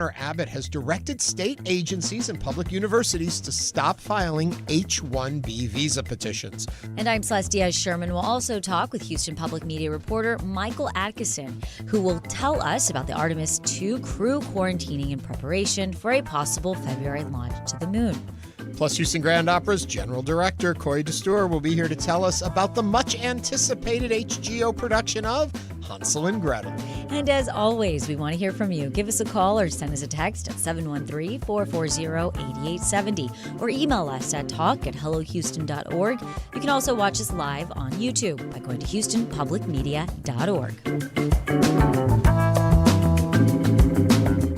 Governor Abbott has directed state agencies and public universities to stop filing H-1B visa petitions. And I'm Celeste Diaz-Sherman. We'll also talk with Houston Public Media reporter Michael Adkison, who will tell us about the Artemis II crew quarantining in preparation for a possible February launch to the moon. Plus, Houston Grand Opera's General Director Khori Dastoor will be here to tell us about the much-anticipated HBO production of Hansel and Gretel. And as always, we want to hear from you. Give us a call or send us a text at 713-440-8870 or email us at talk@hellohouston.org. You can also watch us live on YouTube by going to houstonpublicmedia.org.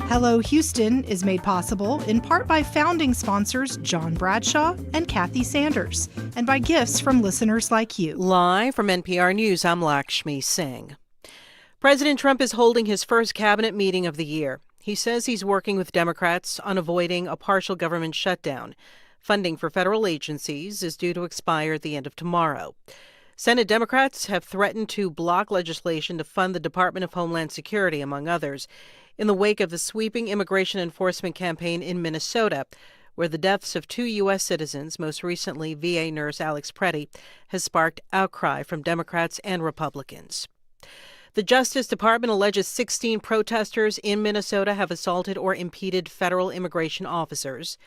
Hello Houston is made possible in part by founding sponsors John Bradshaw and Kathy Sanders, and by gifts from listeners like you. Live from NPR News, I'm Lakshmi Singh. President Trump is holding his first cabinet meeting of the year. He says he's working with Democrats on avoiding a partial government shutdown. Funding for federal agencies is due to expire at the end of tomorrow. Senate Democrats have threatened to block legislation to fund the Department of Homeland Security, among others, in the wake of the sweeping immigration enforcement campaign in Minnesota, where the deaths of 2 U.S. citizens, most recently VA nurse Alex Preddy, has sparked outcry from Democrats and Republicans. The Justice Department alleges 16 protesters in Minnesota have assaulted or impeded federal immigration officers.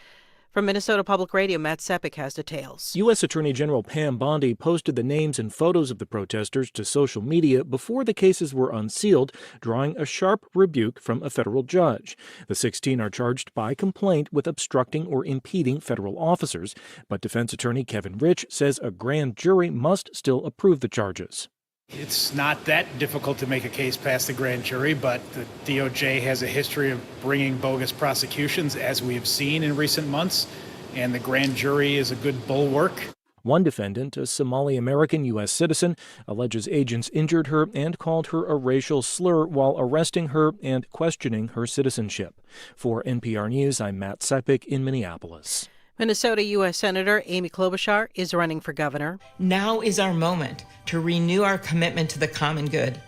From Minnesota Public Radio, Matt Sepik has details. U.S. Attorney General Pam Bondi posted the names and photos of the protesters to social media before the cases were unsealed, drawing a sharp rebuke from a federal judge. The 16 are charged by complaint with obstructing or impeding federal officers, but defense attorney Kevin Rich says a grand jury must still approve the charges. It's not that difficult to make a case past the grand jury, but the DOJ has a history of bringing bogus prosecutions, as we have seen in recent months, and the grand jury is a good bulwark. One defendant, a Somali-American U.S. citizen, alleges agents injured her and called her a racial slur while arresting her and questioning her citizenship. For NPR News, I'm Matt Sepik in Minneapolis. Minnesota U.S. Senator Amy Klobuchar is running for governor. Now is our moment to renew our commitment to the common good.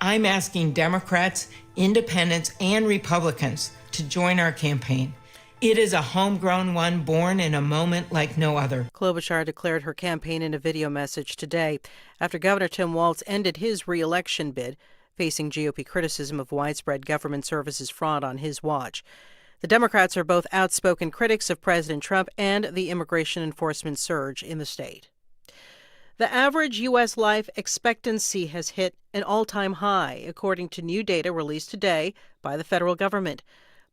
I'm asking Democrats, independents, and Republicans to join our campaign. It is a homegrown one born in a moment like no other. Klobuchar declared her campaign in a video message today after Governor Tim Walz ended his re-election bid, facing GOP criticism of widespread government services fraud on his watch. The Democrats are both outspoken critics of President Trump and the immigration enforcement surge in the state. The average U.S. life expectancy has hit an all-time high, according to new data released today by the federal government.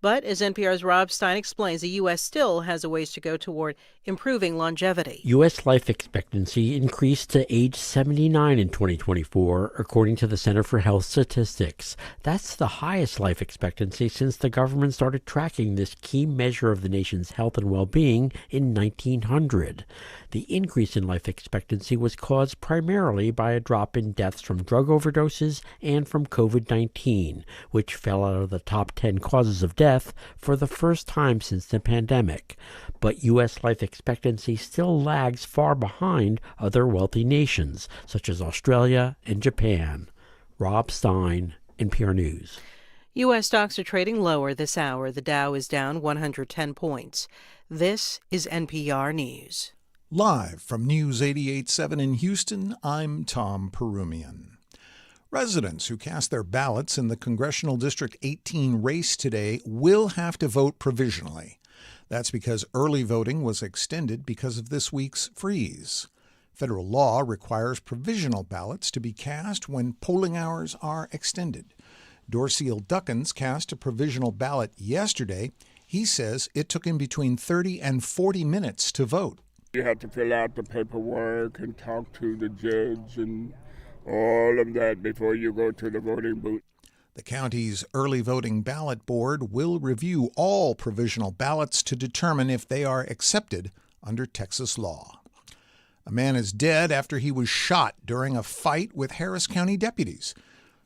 But as NPR's Rob Stein explains, the U.S. still has a ways to go toward improving longevity. U.S. life expectancy increased to age 79 in 2024, according to the Center for Health Statistics. That's the highest life expectancy since the government started tracking this key measure of the nation's health and well-being in 1900. The increase in life expectancy was caused primarily by a drop in deaths from drug overdoses and from COVID-19, which fell out of the top 10 causes of death for the first time since the pandemic. But U.S. life expectancy still lags far behind other wealthy nations, such as Australia and Japan. Rob Stein, NPR News. U.S. stocks are trading lower this hour. The Dow is down 110 points. This is NPR News. Live from News 88.7 in Houston, I'm Tom Perumian. Residents who cast their ballots in the Congressional District 18 race today will have to vote provisionally. That's because early voting was extended because of this week's freeze. Federal law requires provisional ballots to be cast when polling hours are extended. Dorceal Duckins cast a provisional ballot yesterday. He says it took him between 30 and 40 minutes to vote. You have to fill out the paperwork and talk to the judge and all of that before you go to the voting booth. The county's early voting ballot board will review all provisional ballots to determine if they are accepted under Texas law. A man is dead after he was shot during a fight with Harris County deputies.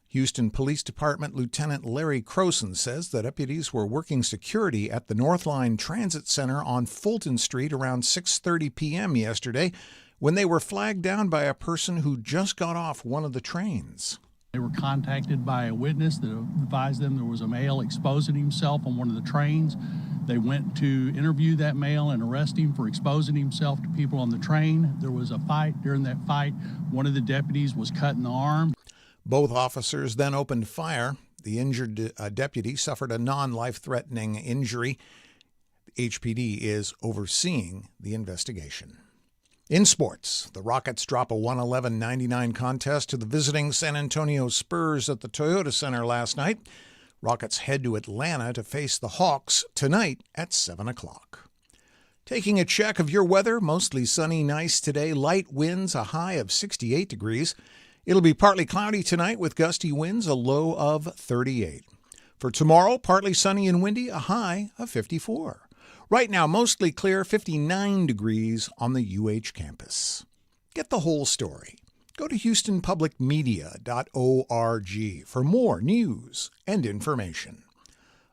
Houston Police Department Lieutenant Larry Croson says the deputies were working security at the Northline Transit Center on Fulton Street around 6:30 p.m. yesterday when they were flagged down by a person who just got off one of the trains. They were contacted by a witness that advised them there was a male exposing himself on one of the trains. They went to interview that male and arrest him for exposing himself to people on the train. There was a fight. During that fight, one of the deputies was cut in the arm. Both officers then opened fire. The injured deputy suffered a non-life-threatening injury. HPD is overseeing the investigation. In sports, the Rockets drop a 111-99 contest to the visiting San Antonio Spurs at the Toyota Center last night. Rockets head to Atlanta to face the Hawks tonight at 7 o'clock. Taking a check of your weather, mostly sunny, nice today, light winds, a high of 68 degrees. It'll be partly cloudy tonight with gusty winds, a low of 38. For tomorrow, partly sunny and windy, a high of 54. Right now, mostly clear, 59 degrees on the UH campus. Get the whole story. Go to HoustonPublicMedia.org for more news and information.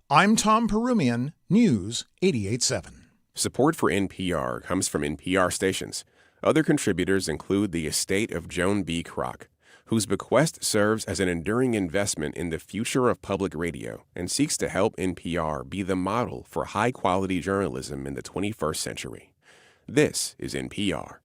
I'm Tom Perumian, News 88.7. Support for NPR comes from NPR stations. Other contributors include the estate of Joan B. Kroc, whose bequest serves as an enduring investment in the future of public radio and seeks to help NPR be the model for high-quality journalism in the 21st century. This is NPR.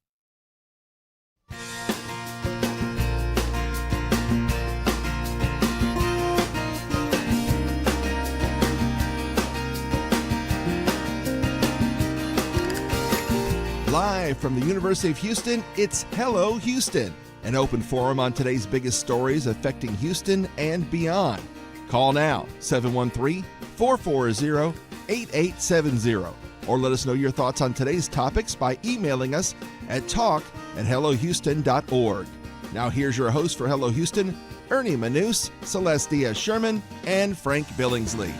Live from the University of Houston, it's Hello Houston, an open forum on today's biggest stories affecting Houston and beyond. Call now, 713-440-8870, or let us know your thoughts on today's topics by emailing us at talk@hellohouston.org. Now here's your host for Hello Houston, Ernie Manous, Celeste Diaz-Sherman, and Frank Billingsley.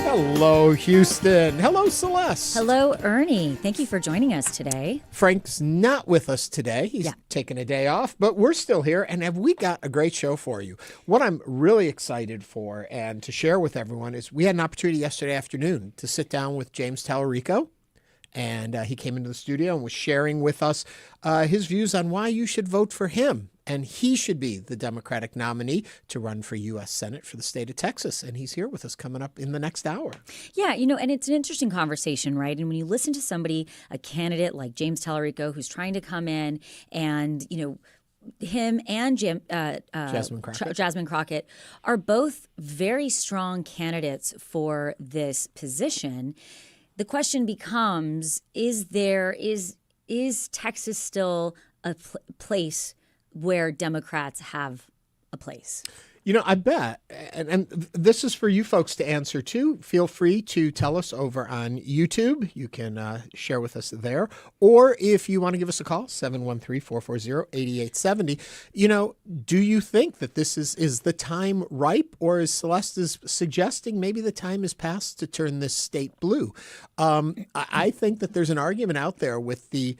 Hello, Houston. Hello, Celeste. Hello, Ernie. Thank you for joining us today. Frank's not with us today. He's taking a day off, but we're still here, and have we got a great show for you. What I'm really excited for and to share with everyone is we had an opportunity yesterday afternoon to sit down with James Talarico, and he came into the studio and was sharing with us his views on why you should vote for him. And he should be the Democratic nominee to run for U.S. Senate for the state of Texas. And he's here with us coming up in the next hour. Yeah, and it's an interesting conversation, right? And when you listen to somebody, a candidate like James Talarico, who's trying to come in and, him and Jasmine Crockett are both very strong candidates for this position. The question becomes, is Texas still a place where Democrats have a place? I bet, and this is for you folks to answer too. Feel free to tell us over on YouTube. You can share with us there. Or if you want to give us a call, 713-440-8870. Do you think that this is the time ripe, or as Celeste is suggesting, maybe the time is past to turn this state blue? I think that there's an argument out there with the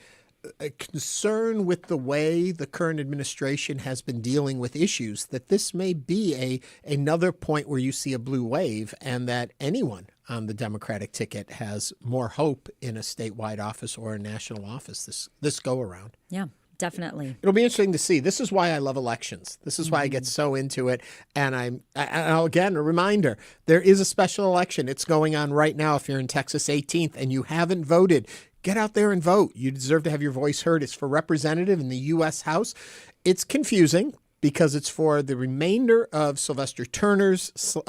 a concern with the way the current administration has been dealing with issues, that this may be another point where you see a blue wave, and that anyone on the Democratic ticket has more hope in a statewide office or a national office this go around. Yeah. Definitely. It'll be interesting to see. This is why I love elections. This is why I get so into it. And again, a reminder, there is a special election. It's going on right now. If you're in Texas 18th and you haven't voted, get out there and vote. You deserve to have your voice heard. It's for representative in the U.S. House. It's confusing because it's for the remainder of Sylvester Turner's, what's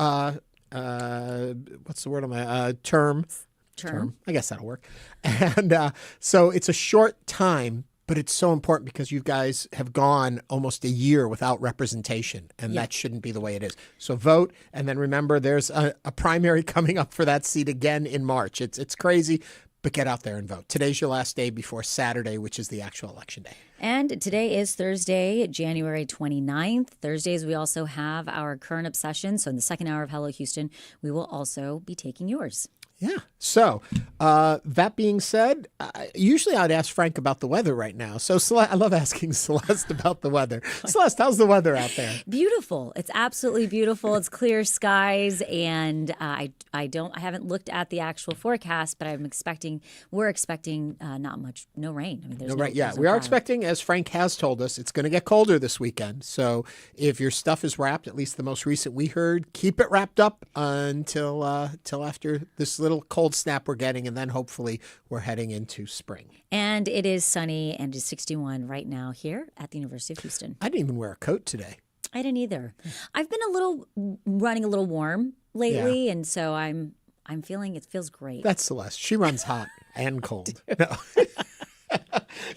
the word on my, term. I guess that'll work. And so it's a short time, but it's so important because you guys have gone almost a year without representation, and that shouldn't be the way it is. So vote, and then remember there's a primary coming up for that seat again in March. It's crazy. But get out there and vote. Today's your last day before Saturday, which is the actual election day. And today is Thursday, January 29th. Thursdays, we also have our current obsession. So in the second hour of Hello Houston, we will also be taking yours. Yeah. So, that being said, usually I'd ask Frank about the weather right now. So, I love asking Celeste about the weather. Celeste, how's the weather out there? Beautiful. It's absolutely beautiful. It's clear skies, and I haven't looked at the actual forecast, but we're expecting not much, no rain. I mean, there's no, yeah, we are expecting, as Frank has told us, it's going to get colder this weekend. So, if your stuff is wrapped, at least the most recent we heard, keep it wrapped up until after this little cold snap we're getting, and then hopefully we're heading into spring. And it is sunny and it's 61 right now here at the University of Houston. I didn't even wear a coat today. I didn't either. I've been running a little warm lately, and so I'm feeling it feels great. That's Celeste. She runs hot and cold. No.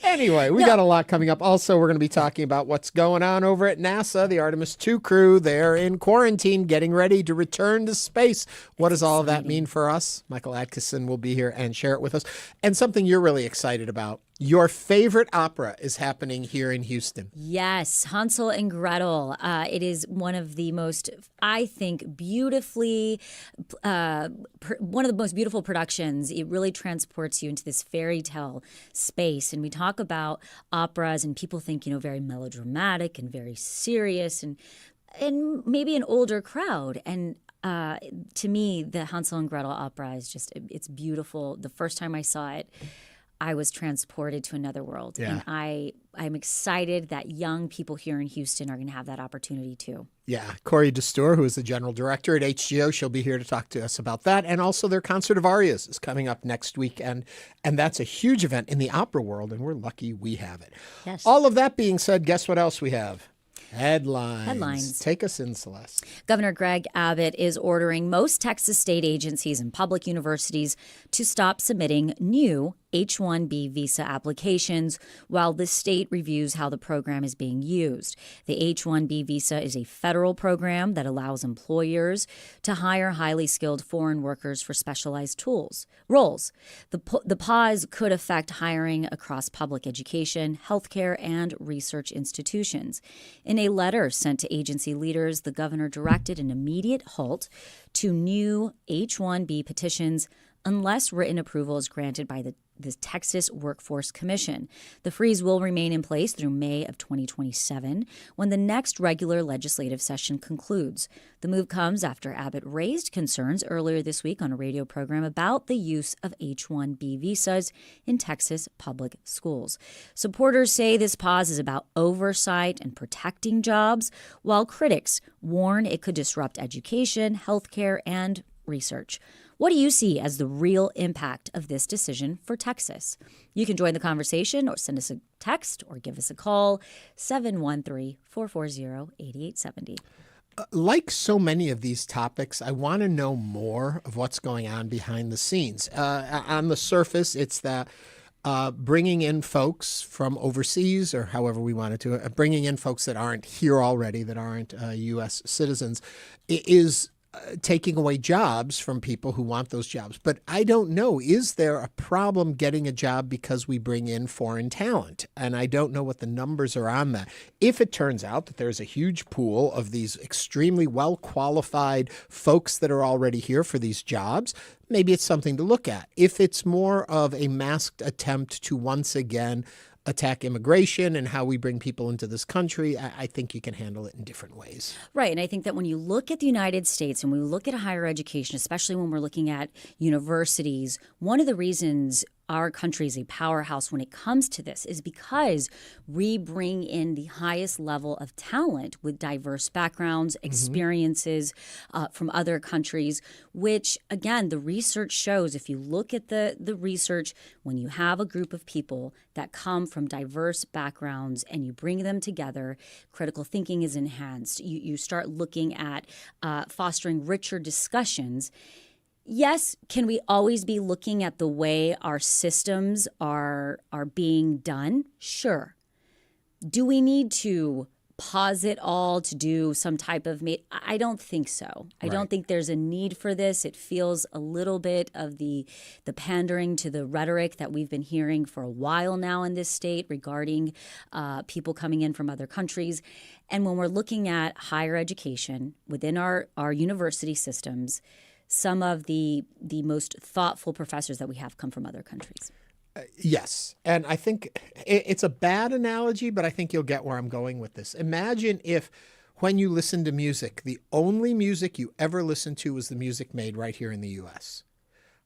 Anyway, we got a lot coming up. Also, we're going to be talking about what's going on over at NASA. The Artemis II crew, they're in quarantine, getting ready to return to space. What does all of that mean for us? Michael Adkison will be here and share it with us. And something you're really excited about. Your favorite opera is happening here in Houston. Yes, Hansel and Gretel. It is one of the most, I think, one of the most beautiful productions. It really transports you into this fairy tale space. And we talk about operas, and people think, very melodramatic and very serious, and maybe an older crowd. And to me, the Hansel and Gretel opera is it's beautiful. The first time I saw it, I was transported to another world. Yeah. And I'm excited that young people here in Houston are going to have that opportunity too. Yeah. Khori Dastoor, who is the general director at HGO, she'll be here to talk to us about that. And also their concert of arias is coming up next weekend. And that's a huge event in the opera world, and we're lucky we have it. Yes. All of that being said, guess what else we have? Headlines. Take us in, Celeste. Governor Greg Abbott is ordering most Texas state agencies and public universities to stop submitting new H-1B visa applications while the state reviews how the program is being used. The H-1B visa is a federal program that allows employers to hire highly skilled foreign workers for specialized roles. The pause could affect hiring across public education, healthcare, and research institutions. In a letter sent to agency leaders, the governor directed an immediate halt to new H-1B petitions unless written approval is granted by the Texas Workforce Commission. The freeze will remain in place through May of 2027, when the next regular legislative session concludes. The move comes after Abbott raised concerns earlier this week on a radio program about the use of H-1B visas in Texas public schools. Supporters say this pause is about oversight and protecting jobs, while critics warn it could disrupt education, healthcare, and research. What do you see as the real impact of this decision for Texas? You can join the conversation or send us a text or give us a call, 713-440-8870. Like so many of these topics, I want to know more of what's going on behind the scenes. On the surface, it's that bringing in folks from overseas, or however we wanted to, bringing in folks that aren't here already, that aren't U.S. citizens, is taking away jobs from people who want those jobs. But I don't know, is there a problem getting a job because we bring in foreign talent? And I don't know what the numbers are on that. If it turns out that there's a huge pool of these extremely well-qualified folks that are already here for these jobs, maybe it's something to look at. If it's more of a masked attempt to once again attack immigration and how we bring people into this country, I think you can handle it in different ways. Right. And I think that when you look at the United States and we look at higher education, especially when we're looking at universities, one of the reasons our country is a powerhouse when it comes to this is because we bring in the highest level of talent with diverse backgrounds, experiences from other countries, which, again, the research shows, if you look at the research, when you have a group of people that come from diverse backgrounds and you bring them together, critical thinking is enhanced. You start looking at fostering richer discussions. Yes, can we always be looking at the way our systems are being done? Sure. Do we need to pause it all to do some type of I don't think so. I don't think there's a need for this. It feels a little bit of the pandering to the rhetoric that we've been hearing for a while now in this state regarding people coming in from other countries. And when we're looking at higher education within our university systems, some of the most thoughtful professors that we have come from other countries. Yes. And I think it's a bad analogy, but I think you'll get where I'm going with this. Imagine if when you listen to music, the only music you ever listened to was the music made right here in the U.S.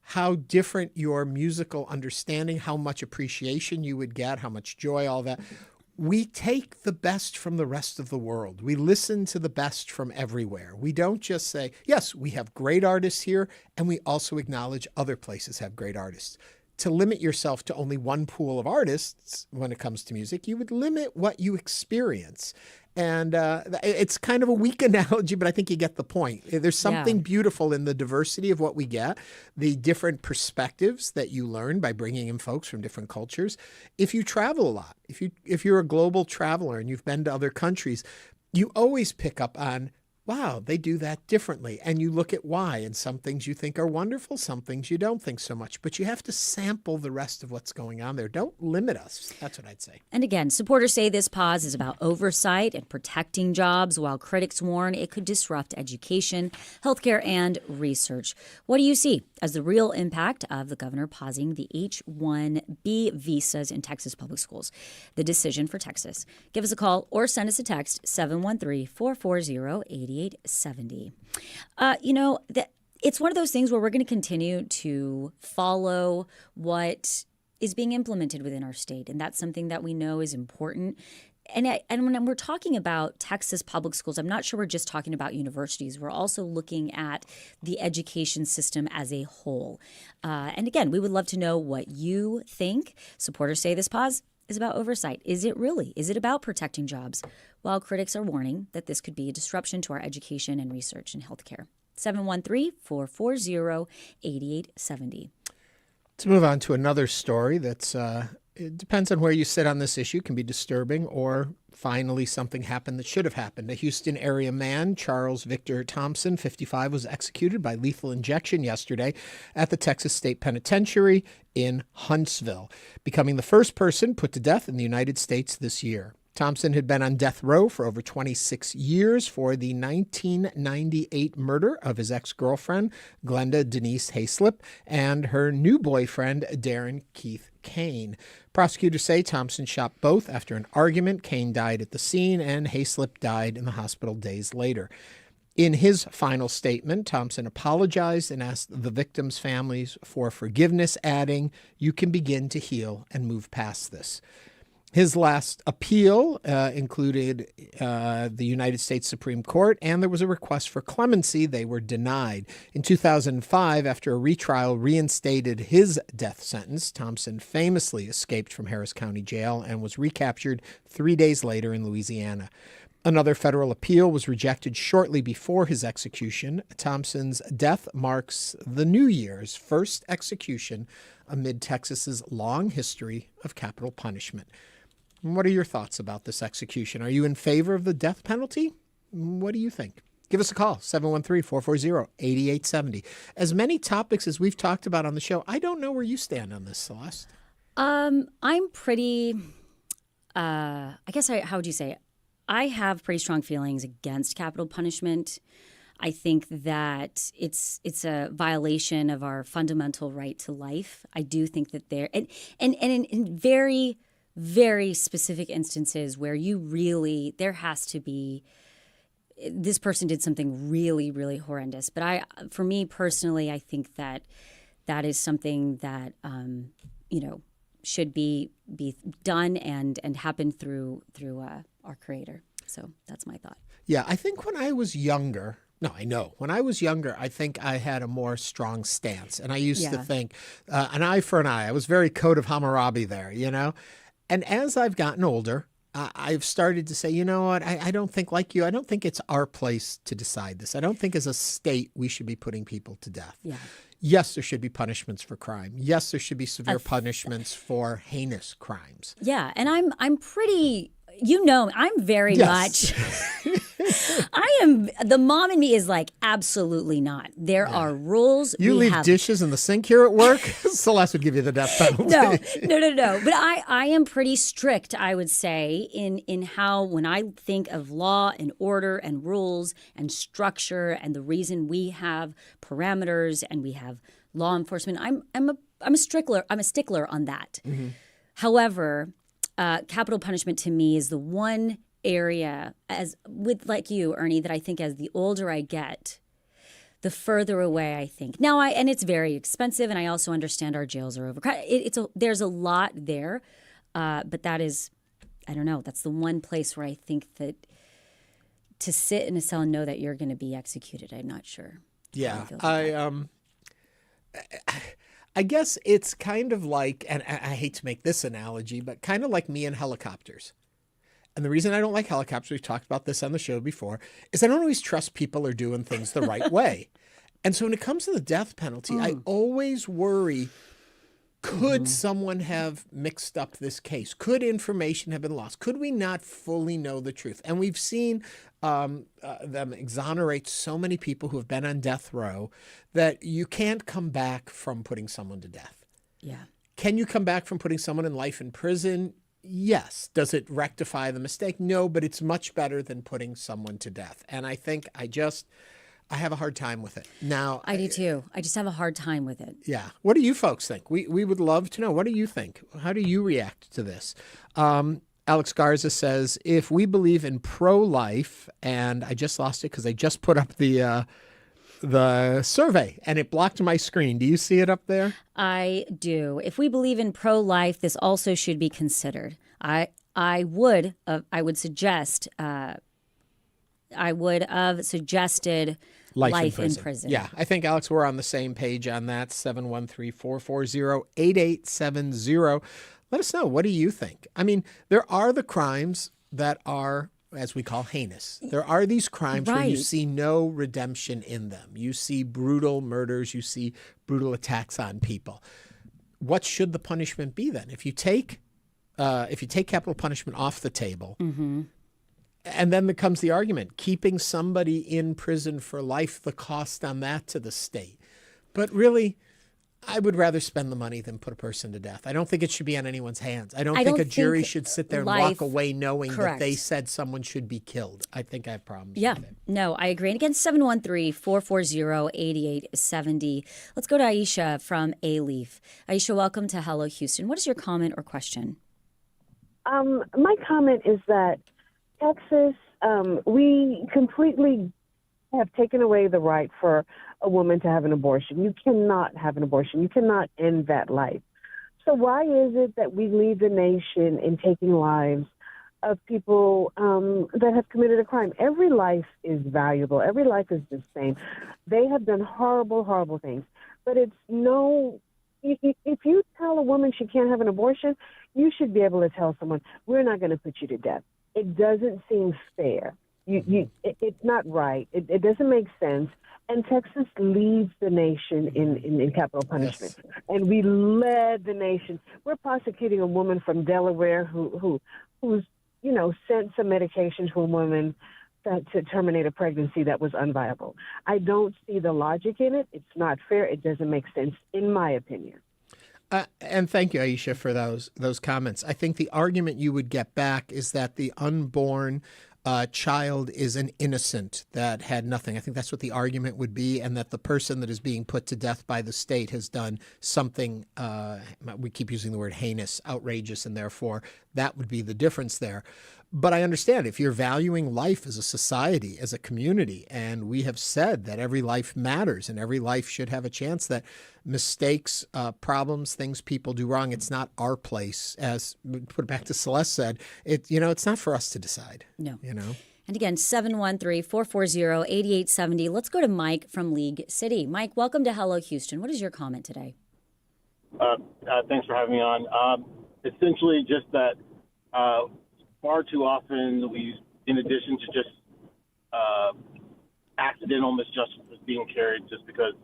How different your musical understanding, how much appreciation you would get, how much joy, all that. We take the best from the rest of the world. We listen to the best from everywhere. We don't just say, yes, we have great artists here, and we also acknowledge other places have great artists. To limit yourself to only one pool of artists when it comes to music, you would limit what you experience. And it's kind of a weak analogy, but I think you get the point. There's something beautiful in the diversity of what we get, the different perspectives that you learn by bringing in folks from different cultures. If you travel a lot, if you're a global traveler and you've been to other countries, you always pick up on, wow, they do that differently. And you look at why. And some things you think are wonderful, some things you don't think so much. But you have to sample the rest of what's going on there. Don't limit us. That's what I'd say. And again, supporters say this pause is about oversight and protecting jobs, while critics warn it could disrupt education, healthcare, and research. What do you see as the real impact of the governor pausing the H-1B visas in Texas public schools? The decision for Texas. Give us a call or send us a text, 713-440-8870. It's one of those things where we're going to continue to follow what is being implemented within our state. And that's something that we know is important. And when we're talking about Texas public schools, I'm not sure we're just talking about universities. We're also looking at the education system as a whole. And again, we would love to know what you think. Supporters say this pause is about oversight. Is it really? Is it about protecting jobs? While critics are warning that this could be a disruption to our education and research in healthcare. 713-440-8870. To move on to another story that's, it depends on where you sit on this issue, can be disturbing, or finally something happened that should have happened. A Houston area man, Charles Victor Thompson, 55, was executed by lethal injection yesterday at the Texas State Penitentiary in Huntsville, becoming the first person put to death in the United States this year. Thompson had been on death row for over 26 years for the 1998 murder of his ex-girlfriend, Glenda Denise Hayslip, and her new boyfriend, Darren Keith Kane. Prosecutors say Thompson shot both after an argument. Kane died at the scene, and Hayslip died in the hospital days later. In his final statement, Thompson apologized and asked the victims' families for forgiveness, adding, "You can begin to heal and move past this." His last appeal included the United States Supreme Court, and there was a request for clemency. They were denied. In 2005, after a retrial reinstated his death sentence, Thompson famously escaped from Harris County Jail and was recaptured 3 days later in Louisiana. Another federal appeal was rejected shortly before his execution. Thompson's death marks the new year's first execution amid Texas's long history of capital punishment. What are your thoughts about this execution? Are you in favor of the death penalty? What do you think? Give us a call, 713-440-8870. As many topics as we've talked about on the show, I don't know where you stand on this, Celeste. I'm pretty, how would you say? I have pretty strong feelings against capital punishment. I think that it's a violation of our fundamental right to life. I do think that and in very, very specific instances where there has to be, this person did something really, really horrendous. But for me personally, I think that is something that, should be done and happen through our Creator. So that's my thought. Yeah, I think when I was younger, when I was younger, I think I had a more strong stance. And I used to think an eye for an eye. I was very Code of Hammurabi there, And as I've gotten older, I've started to say, you know what, I don't think like you. I don't think it's our place to decide this. I don't think as a state we should be putting people to death. Yeah. Yes, there should be punishments for crime. Yes, there should be severe punishments for heinous crimes. Yeah, and I'm pretty, I'm very much The mom in me is like, absolutely not. There are rules. You leave dishes in the sink here at work? Celeste would give you the death penalty. No. But I am pretty strict, I would say, in how, when I think of law and order and rules and structure and the reason we have parameters and we have law enforcement, I'm a stickler on that. Mm-hmm. However, capital punishment to me is the one area, as with like you, Ernie, that I think as the older I get, the further away I think. Now, and it's very expensive, and I also understand our jails are overcrowded. There's a lot there, but that is, I don't know, that's the one place where I think that to sit in a cell and know that you're going to be executed, I'm not sure. Yeah, I guess it's kind of like, and I hate to make this analogy, but kind of like me and helicopters. And the reason I don't like helicopters, we've talked about this on the show before, is I don't always trust people are doing things the right way. And so when it comes to the death penalty, I always worry, could someone have mixed up this case? Could information have been lost? Could we not fully know the truth? And we've seen them exonerate so many people who have been on death row that you can't come back from putting someone to death. Yeah. Can you come back from putting someone in life in prison? Yes. Does it rectify the mistake? No, but it's much better than putting someone to death. And I think I have a hard time with it. Now, I do too. I just have a hard time with it. Yeah. What do you folks think? We would love to know. What do you think? How do you react to this? Alex Garza says, if we believe in pro-life, and I just lost it because I just put up the survey and it blocked my screen. Do you see it up there? I do. If we believe in pro-life, this also should be considered. I would have suggested life in prison. Yeah, I think, Alex, we're on the same page on that. 713-440-8870. Let us know. What do you think? I mean, there are the crimes that are, as we call, heinous. There are these crimes where you see no redemption in them. You see brutal murders. You see brutal attacks on people. What should the punishment be then? If you take capital punishment off the table, and then becomes the argument, keeping somebody in prison for life, the cost on that to the state. But really, I would rather spend the money than put a person to death. I don't think it should be on anyone's hands. I don't think a jury should sit there and walk away knowing that they said someone should be killed. I think I have problems with it. No, I agree. And again, 713-440-8870. Let's go to Aisha from A-Leaf. Aisha, welcome to Hello Houston. What is your comment or question? My comment is that Texas, we completely have taken away the right for a woman to have an abortion. You cannot have an abortion. You cannot end that life. So why is it that we lead the nation in taking lives of people that have committed a crime? Every life is valuable. Every life is the same. They have done horrible, horrible things. But it's if you tell a woman she can't have an abortion, you should be able to tell someone, we're not going to put you to death. It doesn't seem fair. It's not right. It doesn't make sense. And Texas leads the nation in capital punishment. Yes. And we led the nation. We're prosecuting a woman from Delaware who's sent some medication to a woman to terminate a pregnancy that was unviable. I don't see the logic in it. It's not fair. It doesn't make sense, in my opinion. And thank you, Aisha, for those comments. I think the argument you would get back is that the unborn child is an innocent that had nothing. I think that's what the argument would be, and that the person that is being put to death by the state has done something, we keep using the word heinous, outrageous, and therefore that would be the difference there. But I understand if you're valuing life as a society, as a community, and we have said that every life matters and every life should have a chance, that mistakes, problems, things people do wrong, it's not our place. As put it back to Celeste said, it's not for us to decide. No. And again, 713-440-8870. Let's go to Mike from League City. Mike, welcome to Hello Houston. What is your comment today? Thanks for having me on. Essentially just that far too often we, in addition to just accidental misjustice being carried just because,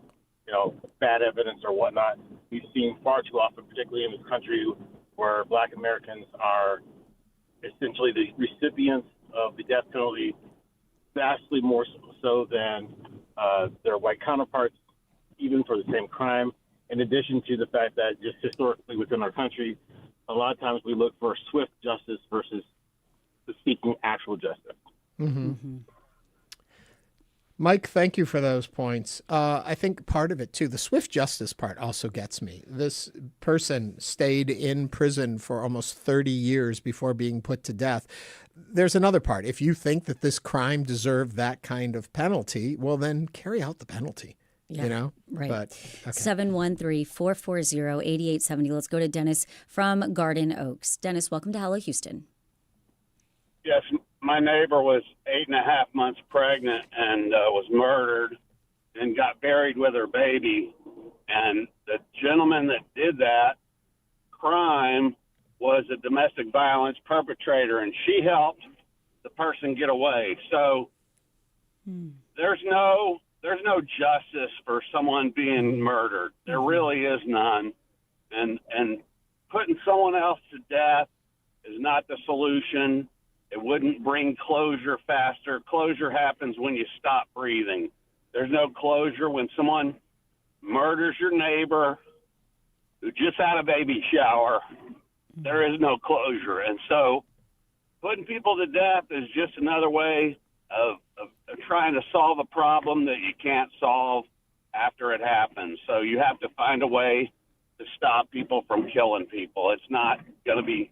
bad evidence or whatnot, we've seen far too often, particularly in this country, where Black Americans are essentially the recipients of the death penalty vastly more so than their white counterparts, even for the same crime. In addition to the fact that just historically within our country, a lot of times we look for swift justice versus seeking actual justice. Mike, thank you for those points. I think part of it, too, the swift justice part also gets me. This person stayed in prison for almost 30 years before being put to death. There's another part. If you think that this crime deserved that kind of penalty, well, then carry out the penalty. Yeah, you know? right. But, 713-440-8870. Let's go to Dennis from Garden Oaks. Dennis, welcome to Hello Houston. Yes, my neighbor was 8.5 months pregnant and was murdered and got buried with her baby. And the gentleman that did that crime was a domestic violence perpetrator, and she helped the person get away. So there's no justice for someone being murdered. There really is none. And putting someone else to death is not the solution. It wouldn't bring closure faster. Closure happens when you stop breathing. There's no closure when someone murders your neighbor who just had a baby shower. There is no closure. And so putting people to death is just another way of trying to solve a problem that you can't solve after it happens. So you have to find a way to stop people from killing people. It's not going to be,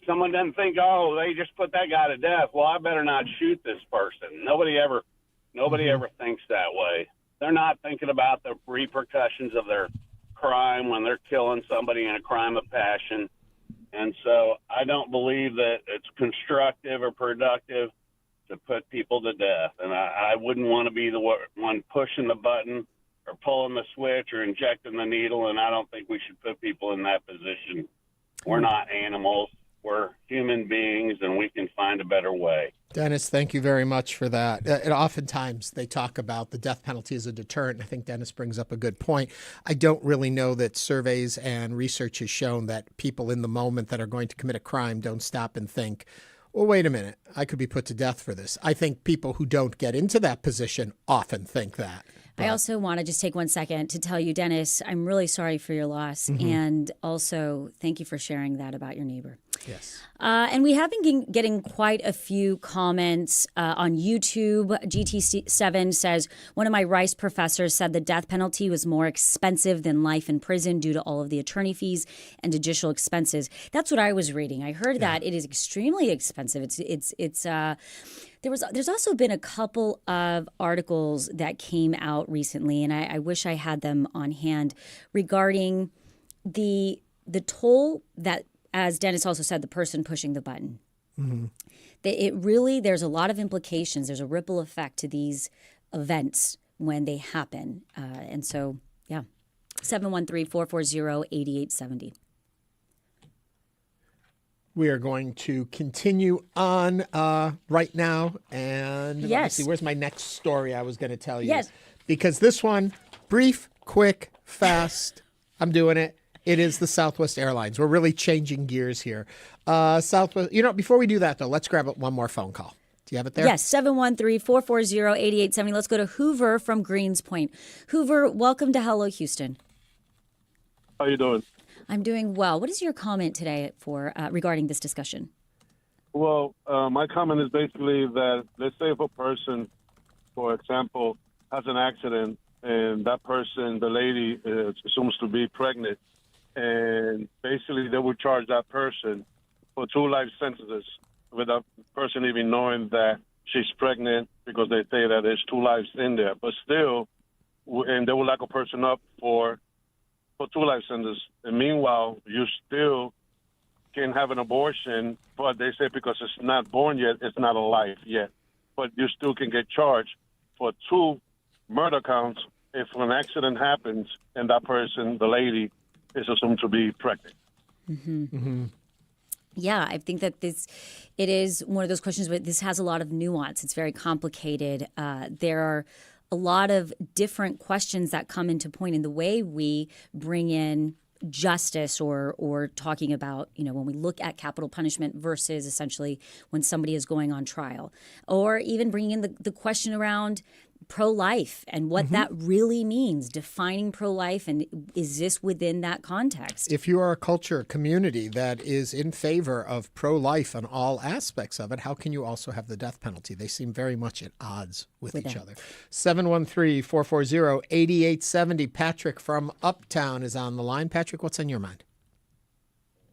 someone doesn't think, oh, they just put that guy to death. Well, I better not shoot this person. Nobody ever thinks that way. They're not thinking about the repercussions of their crime when they're killing somebody in a crime of passion. And so I don't believe that it's constructive or productive to put people to death. And I wouldn't want to be the one pushing the button or pulling the switch or injecting the needle, and I don't think we should put people in that position. We're not animals. We're human beings, and we can find a better way. Dennis, thank you very much for that. And oftentimes they talk about the death penalty as a deterrent. And I think Dennis brings up a good point. I don't really know that surveys and research has shown that people in the moment that are going to commit a crime don't stop and think, well, wait a minute, I could be put to death for this. I think people who don't get into that position often think that. I also want to just take 1 second to tell you, Dennis, I'm really sorry for your loss. And also, thank you for sharing that about your neighbor. Yes. And we have been getting quite a few comments on YouTube. GT7 says, one of my Rice professors said the death penalty was more expensive than life in prison due to all of the attorney fees and judicial expenses. That's what I was reading. I heard that it is extremely expensive. There's also been a couple of articles that came out recently, and I wish I had them on hand, regarding the toll that, as Dennis also said, the person pushing the button. There's a lot of implications. There's a ripple effect to these events when they happen. And so, 713-440-8870. We are going to continue on right now. And let me see, where's my next story I was going to tell you? Yes. Because this one, brief, quick, fast, I'm doing it. It is the Southwest Airlines. We're really changing gears here. Southwest. Before we do that, though, let's grab one more phone call. Do you have it there? Yes, 713-440-8870. Let's go to Hoover from Greens Point. Hoover, welcome to Hello Houston. How you doing? I'm doing well. What is your comment today regarding this discussion? Well, my comment is basically that, let's say if a person, for example, has an accident and that person, the lady, assumes to be pregnant, and basically they would charge that person for 2 life sentences without the person even knowing that she's pregnant, because they say that there's 2 lives in there. But still, and they would lock a person up for 2 life sentences. And meanwhile, you still can have an abortion, but they say because it's not born yet, it's not a life yet. But you still can get charged for 2 murder counts if an accident happens and that person, the lady, is assumed to be pregnant. Yeah, I think that it is one of those questions, but this has a lot of nuance. It's very complicated. There are a lot of different questions that come into point in the way we bring in justice or talking about, when we look at capital punishment versus essentially when somebody is going on trial, or even bringing in the question around pro-life and what that really means, defining pro-life, and is this within that context? If you are a culture, community that is in favor of pro-life on all aspects of it, how can you also have the death penalty? They seem very much at odds with each other. 713-440-8870. Patrick from Uptown is on the line. Patrick, what's on your mind?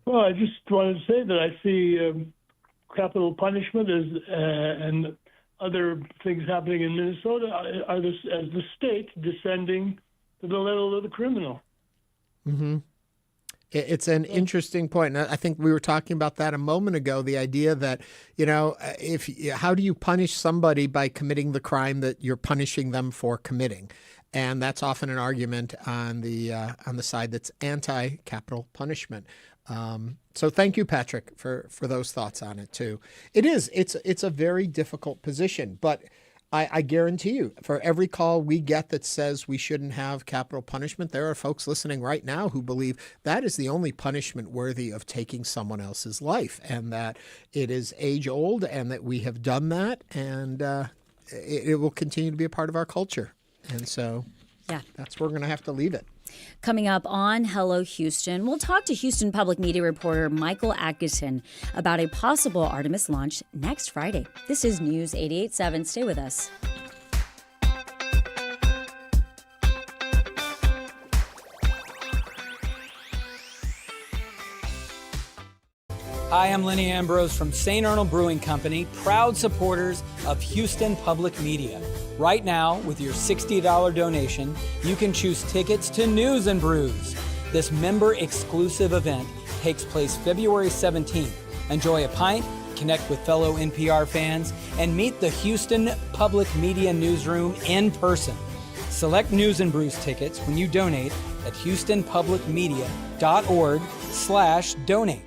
Well, I just wanted to say that I see capital punishment and other things happening in Minnesota as the state descending to the level of the criminal. Mm-hmm. It's an interesting point. And I think we were talking about that a moment ago, the idea that, how do you punish somebody by committing the crime that you're punishing them for committing? And that's often an argument on the side that's anti-capital punishment. So thank you, Patrick, for those thoughts on it too. It's a very difficult position, but I guarantee you, for every call we get that says we shouldn't have capital punishment, there are folks listening right now who believe that is the only punishment worthy of taking someone else's life, and that it is age old, and that we have done that, and it will continue to be a part of our culture. And so that's where we're going to have to leave it. Coming up on Hello Houston, we'll talk to Houston Public Media reporter Michael Adkison about a possible Artemis launch next Friday. This is News 88.7. Stay with us. Hi, I'm Lenny Ambrose from St. Arnold Brewing Company, proud supporters of Houston Public Media. Right now, with your $60 donation, you can choose tickets to News and Brews. This member-exclusive event takes place February 17th. Enjoy a pint, connect with fellow NPR fans, and meet the Houston Public Media newsroom in person. Select News and Brews tickets when you donate at houstonpublicmedia.org/donate.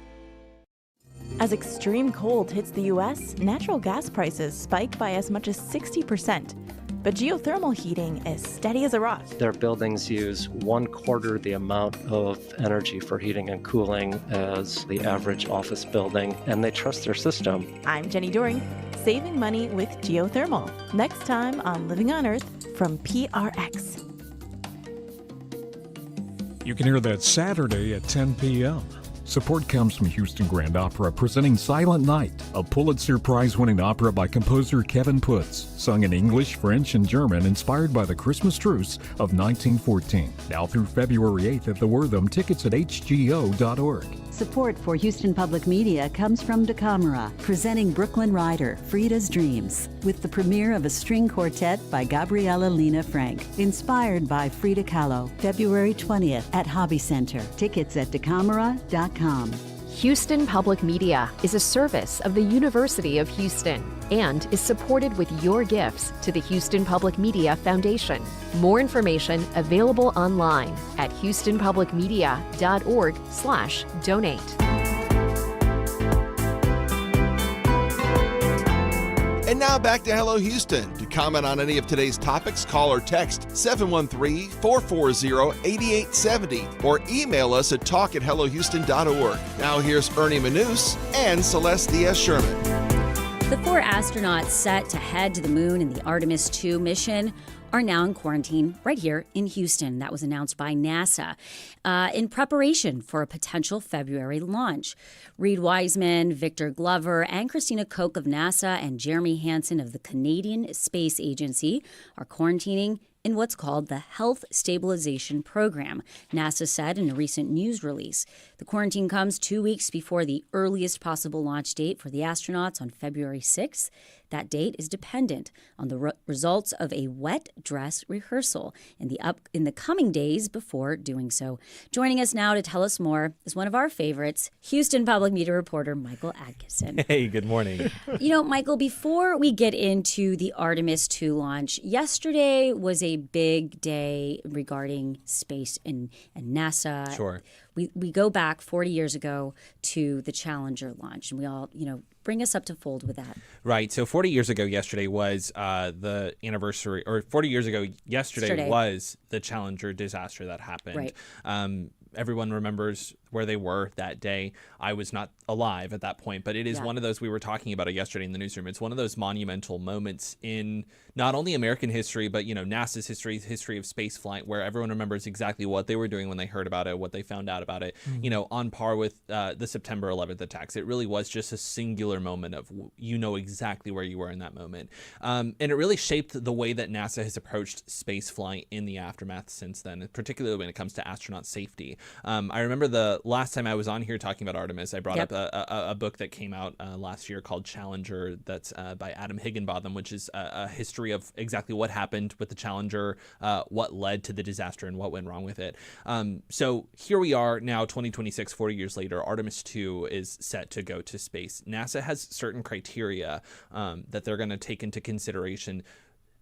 As extreme cold hits the U.S., natural gas prices spike by as much as 60%. But geothermal heating is steady as a rock. Their buildings use 1/4 the amount of energy for heating and cooling as the average office building, and they trust their system. I'm Jenny Doring, saving money with geothermal. Next time on Living on Earth from PRX. You can hear that Saturday at 10 p.m. Support comes from Houston Grand Opera presenting Silent Night, a Pulitzer Prize-winning opera by composer Kevin Puts, sung in English, French, and German, inspired by the Christmas truce of 1914. Now through February 8th at the Wortham. Tickets at hgo.org. Support for Houston Public Media comes from DeCamera, presenting Brooklyn Rider, Frida's Dreams, with the premiere of a string quartet by Gabriela Lena Frank, inspired by Frida Kahlo, February 20th at Hobby Center. Tickets at DeCamera.com. Houston Public Media is a service of the University of Houston and is supported with your gifts to the Houston Public Media Foundation. More information available online at houstonpublicmedia.org/donate. And now back to Hello Houston. To comment on any of today's topics, call or text 713-440-8870 or email us at talk@hellohouston.org. Now here's Ernie Manous and Celeste Diaz-Sherman. The 4 astronauts set to head to the moon in the Artemis II mission are now in quarantine right here in Houston. That was announced by NASA in preparation for a potential February launch. Reed Wiseman, Victor Glover, and Christina Koch of NASA and Jeremy Hansen of the Canadian Space Agency are quarantining in what's called the Health Stabilization Program, NASA said in a recent news release. The quarantine comes 2 weeks before the earliest possible launch date for the astronauts on February 6th. That date is dependent on the results of a wet dress rehearsal in the coming days before doing so. Joining us now to tell us more is one of our favorites, Houston Public Media reporter Michael Adkison. Hey, good morning. Michael, before we get into the Artemis II launch, yesterday was a big day regarding space and NASA. Sure. We go back 40 years ago to the Challenger launch, and we all, bring us up to fold with that. Right. So 40 years ago yesterday was the anniversary, or 40 years ago yesterday was the Challenger disaster that happened. Right. everyone remembers where they were that day. I was not alive at that point, but it is one of those, we were talking about it yesterday in the newsroom. It's one of those monumental moments in not only American history, but, NASA's history of space flight, where everyone remembers exactly what they were doing when they heard about it, what they found out about it, on par with the September 11th attacks. It really was just a singular moment of, exactly where you were in that moment. And it really shaped the way that NASA has approached space flight in the aftermath since then, particularly when it comes to astronaut safety. I remember the last time I was on here talking about Artemis, I brought up a book that came out last year called Challenger, that's by Adam Higginbotham, which is a history of exactly what happened with the Challenger, what led to the disaster, and what went wrong with it. So here we are now, 2026, 40 years later. Artemis II is set to go to space. NASA has certain criteria that they're going to take into consideration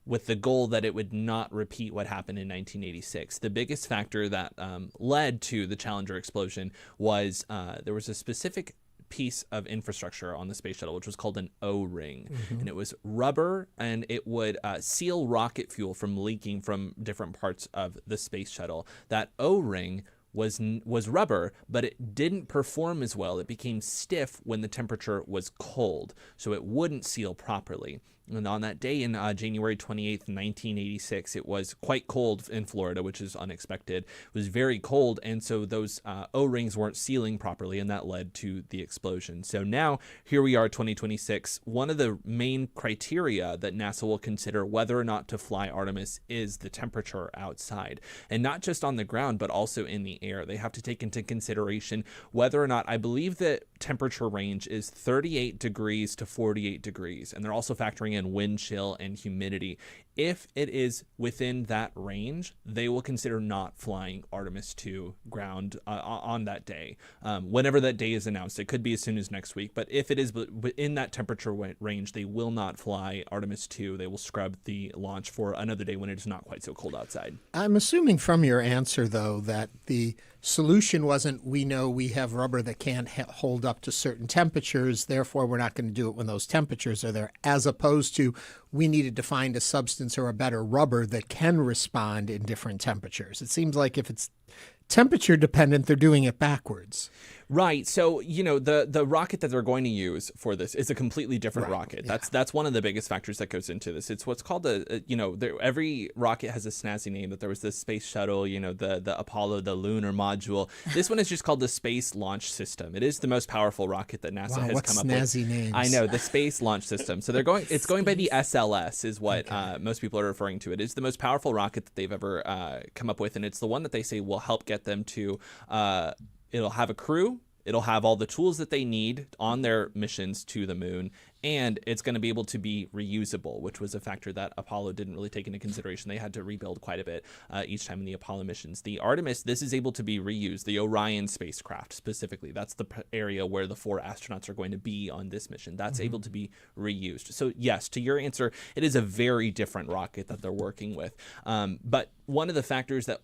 with the goal that it would not repeat what happened in 1986. The biggest factor that led to the Challenger explosion was there was a specific piece of infrastructure on the space shuttle, which was called an O-ring. And it was rubber, and it would seal rocket fuel from leaking from different parts of the space shuttle. That O-ring was rubber, but it didn't perform as well. It became stiff when the temperature was cold, so it wouldn't seal properly. And on that day in January 28th, 1986, it was quite cold in Florida, which is unexpected. It was very cold, and so those O-rings weren't sealing properly, and that led to the explosion. So now, here we are, 2026. One of the main criteria that NASA will consider whether or not to fly Artemis is the temperature outside. And not just on the ground, but also in the air. They have to take into consideration whether or not, I believe that temperature range is 38 degrees to 48 degrees, and they're also factoring in wind chill and humidity. If it is within that range, they will consider not flying Artemis II ground on that day. Whenever that day is announced, it could be as soon as next week, but if it is in that temperature range, they will not fly Artemis II. They will scrub the launch for another day when it is not quite so cold outside. I'm assuming from your answer, though, that the solution wasn't, we know we have rubber that can't hold up to certain temperatures, therefore we're not going to do it when those temperatures are there, as opposed to we needed to find a substance or a better rubber that can respond in different temperatures. It seems like if it's temperature dependent, they're doing it backwards. Right. So, the rocket that they're going to use for this is a completely different rocket. Yeah. That's one of the biggest factors that goes into this. It's what's called every rocket has a snazzy name. That there was the space shuttle, the Apollo, the lunar module. This one is just called the Space Launch System. It is the most powerful rocket that NASA has come up with. Snazzy names. I know, the Space Launch System. So it's going by the SLS is what most people are referring to. It is the most powerful rocket that they've ever come up with, and it's the one that they say will help get them to it'll have a crew, it'll have all the tools that they need on their missions to the moon, and it's going to be able to be reusable, which was a factor that Apollo didn't really take into consideration. They had to rebuild quite a bit each time in the Apollo missions. The Artemis, this is able to be reused. The Orion spacecraft specifically, that's the area where the 4 astronauts are going to be on this mission. That's able to be reused. So yes, to your answer, it is a very different rocket that they're working with. But one of the factors that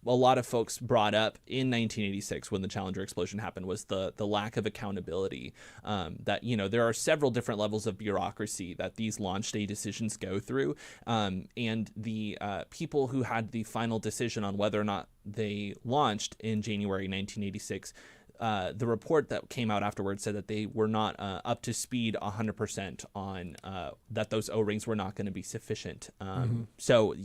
a lot of folks brought up in 1986 when the Challenger explosion happened was the lack of accountability. That, there are several different levels of bureaucracy that these launch day decisions go through. And the people who had the final decision on whether or not they launched in January 1986, the report that came out afterwards said that they were not up to speed 100% on that those O-rings were not going to be sufficient. So,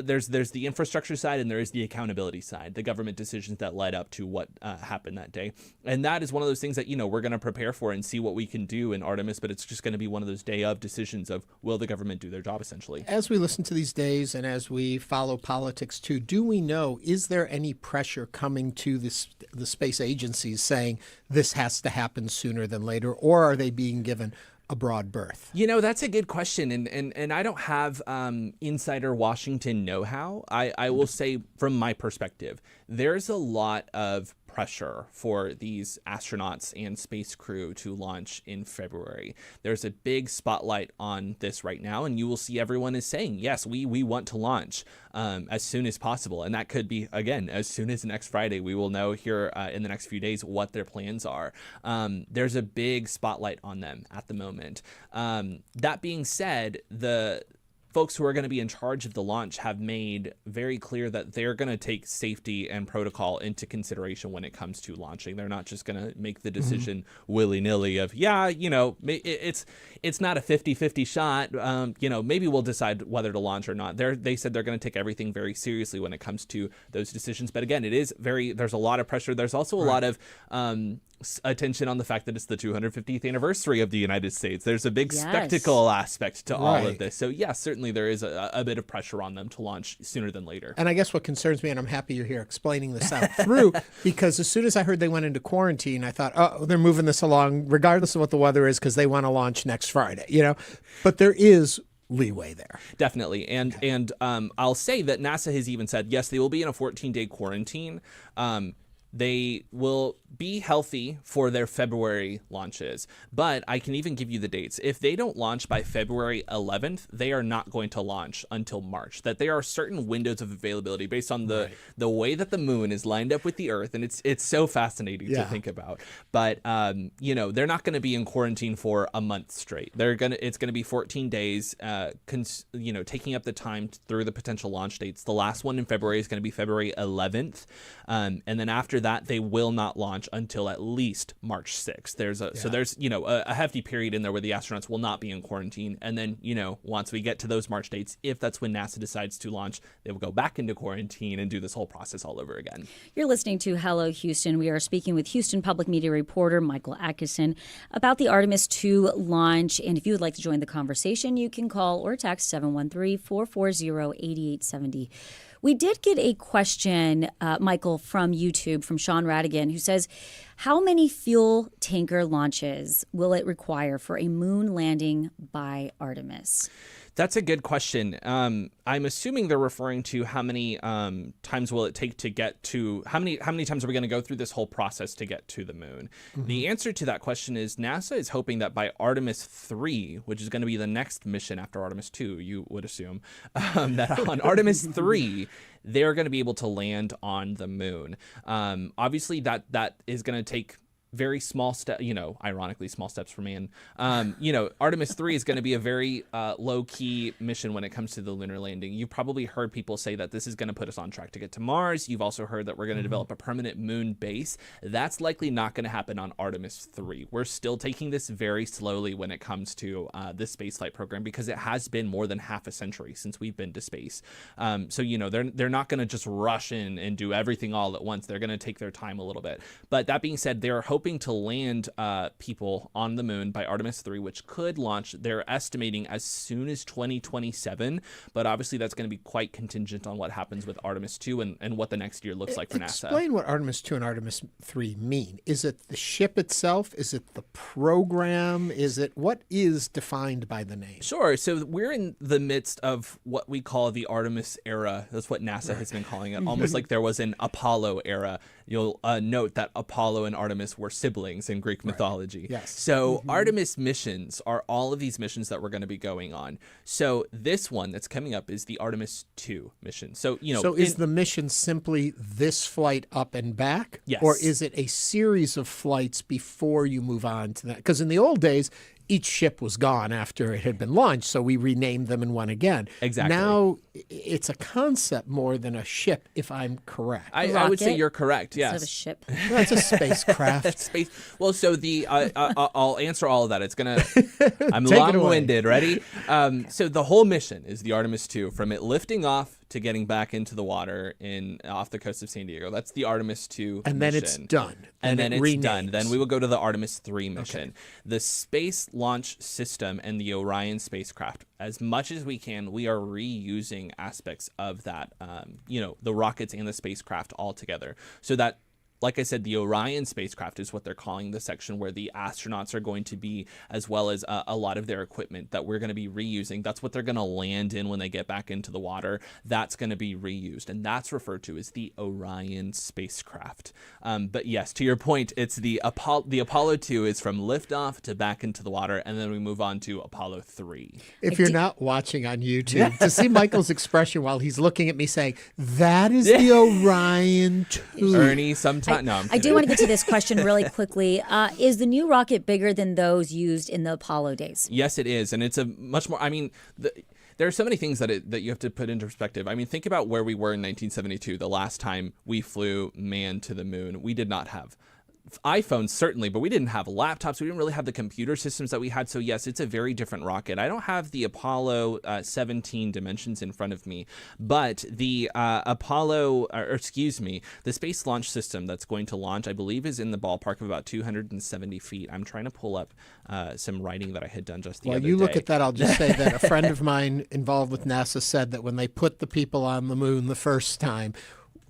there's the infrastructure side, and there is the accountability side, the government decisions that led up to what happened that day. And that is one of those things that, we're going to prepare for and see what we can do in Artemis, but it's just going to be one of those day of decisions of, will the government do their job, essentially? As we listen to these days and as we follow politics too, do we know, is there any pressure coming to the space agencies saying this has to happen sooner than later, or are they being given a broad berth? That's a good question. And I don't have insider Washington know-how. I will say from my perspective, there's a lot of pressure for these astronauts and space crew to launch in February. There's a big spotlight on this right now, and you will see everyone is saying, yes, we want to launch as soon as possible. And that could be, again, as soon as next Friday. We will know here in the next few days what their plans are. There's a big spotlight on them at the moment. That being said, the folks who are going to be in charge of the launch have made very clear that they're going to take safety and protocol into consideration when it comes to launching. They're not just going to make the decision willy-nilly of, it's not a 50-50 shot. Maybe we'll decide whether to launch or not. They said they're going to take everything very seriously when it comes to those decisions. But again, there's a lot of pressure. There's also a lot of attention on the fact that it's the 250th anniversary of the United States. There's a big spectacle aspect to all of this. So yes, certainly there is a bit of pressure on them to launch sooner than later. And I guess what concerns me, and I'm happy you're here explaining this out through, because as soon as I heard they went into quarantine, I thought, oh, they're moving this along regardless of what the weather is because they want to launch next Friday, But there is leeway there. Definitely. And I'll say that NASA has even said, yes, they will be in a 14-day quarantine. They will be healthy for their February launches, but I can even give you the dates. If they don't launch by February 11th, they are not going to launch until March. That there are certain windows of availability based on the way that the moon is lined up with the Earth, and it's so fascinating to think about. But they're not going to be in quarantine for a month straight. It's going to be 14 days, taking up the time through the potential launch dates. The last one in February is going to be February 11th, and then after that, they will not launch until at least March 6th. There's a hefty period in there where the astronauts will not be in quarantine. And then, once we get to those March dates, if that's when NASA decides to launch, they will go back into quarantine and do this whole process all over again. You're listening to Hello Houston. We are speaking with Houston Public Media reporter Michael Adkison about the Artemis II launch. And if you would like to join the conversation, you can call or text 713-440-8870. We did get a question, Michael, from YouTube, from Sean Radigan, who says, how many fuel tanker launches will it require for a moon landing by Artemis? That's a good question. I'm assuming they're referring to how many times will it take to get to, how many times are we going to go through this whole process to get to the moon? Mm-hmm. The answer to that question is NASA is hoping that by Artemis III, which is going to be the next mission after Artemis II, you would assume, that on Artemis III, they're going to be able to land on the moon. Obviously, that is going to take very small ironically small steps for man. Artemis 3 is going to be a very low-key mission when it comes to the lunar landing. You've probably heard people say that this is going to put us on track to get to Mars. You've also heard that we're going to develop a permanent moon base. That's likely not going to happen on Artemis 3. We're still taking this very slowly when it comes to the spaceflight program because it has been more than half a century since we've been to space. They're not going to just rush in and do everything all at once. They're going to take their time a little bit. But that being said, they're hoping to land people on the moon by Artemis 3, which could launch, they're estimating, as soon as 2027. But obviously that's going to be quite contingent on what happens with Artemis 2 and what the next year looks like for NASA. Explain what Artemis 2 and Artemis 3 mean. Is it the ship itself? Is it the program? What is defined by the name? Sure. So we're in the midst of what we call the Artemis era. That's what NASA has been calling it, almost like there was an Apollo era. You'll note that Apollo and Artemis were siblings in Greek mythology. Yes. So Artemis missions are all of these missions that we're going to be going on. So this one that's coming up is the Artemis II mission. So, is the mission simply this flight up and back? Yes. Or is it a series of flights before you move on to that? Because in the old days, each ship was gone after it had been launched, so we renamed them and went again. Exactly. Now it's a concept more than a ship, if I'm correct. I would say you're correct. Yes. Instead of a ship. That's a spacecraft. Well, so I'll answer all of that. I'm long-winded. Ready? So the whole mission is the Artemis II, from it lifting off to getting back into the water off the coast of San Diego. That's the Artemis II and then mission. It's done. And then it's renames. done. Then we will go to the Artemis III mission. Okay. The Space Launch System and the Orion spacecraft, as much as we can, we are reusing aspects of that, the rockets and the spacecraft all together. So that, like I said, the Orion spacecraft is what they're calling the section where the astronauts are going to be, as well as a lot of their equipment that we're going to be reusing. That's what they're going to land in when they get back into the water. That's going to be reused, and that's referred to as the Orion spacecraft. But yes, to your point, it's the Apollo 2 is from liftoff to back into the water, and then we move on to Apollo 3. If you're not watching on YouTube, to see Michael's expression while he's looking at me saying, that is the Orion 2. Ernie, sometimes. No, I do want to get to this question really quickly. Is the new rocket bigger than those used in the Apollo days? Yes, it is. And it's a much more, there are so many things that you have to put into perspective. I mean, think about where we were in 1972, the last time we flew man to the moon. We did not have iPhones, certainly, but we didn't have laptops. We didn't really have the computer systems that we had. So yes, it's a very different rocket. I don't have the Apollo 17 dimensions in front of me, but the the Space Launch System that's going to launch, I believe, is in the ballpark of about 270 feet. I'm trying to pull up some writing that I had done just the other day. While you look at that, I'll just say that a friend of mine involved with NASA said that when they put the people on the moon the first time,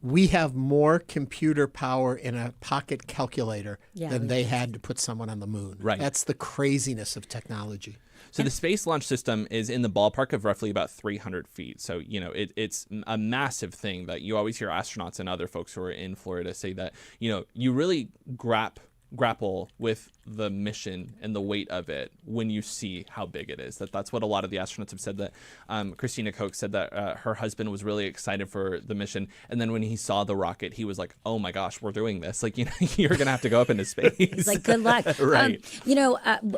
we have more computer power in a pocket calculator than they had to put someone on the moon. Right. That's the craziness of technology. So the Space Launch System is in the ballpark of roughly about 300 feet. So, it's a massive thing that you always hear astronauts and other folks who are in Florida say that, you really grapple with the mission and the weight of it when you see how big it is. That's what a lot of the astronauts have said. That Christina Koch said that her husband was really excited for the mission, and then when he saw the rocket, he was like, "Oh my gosh, we're doing this! Like, you're gonna have to go up into space." It's like, good luck. Right.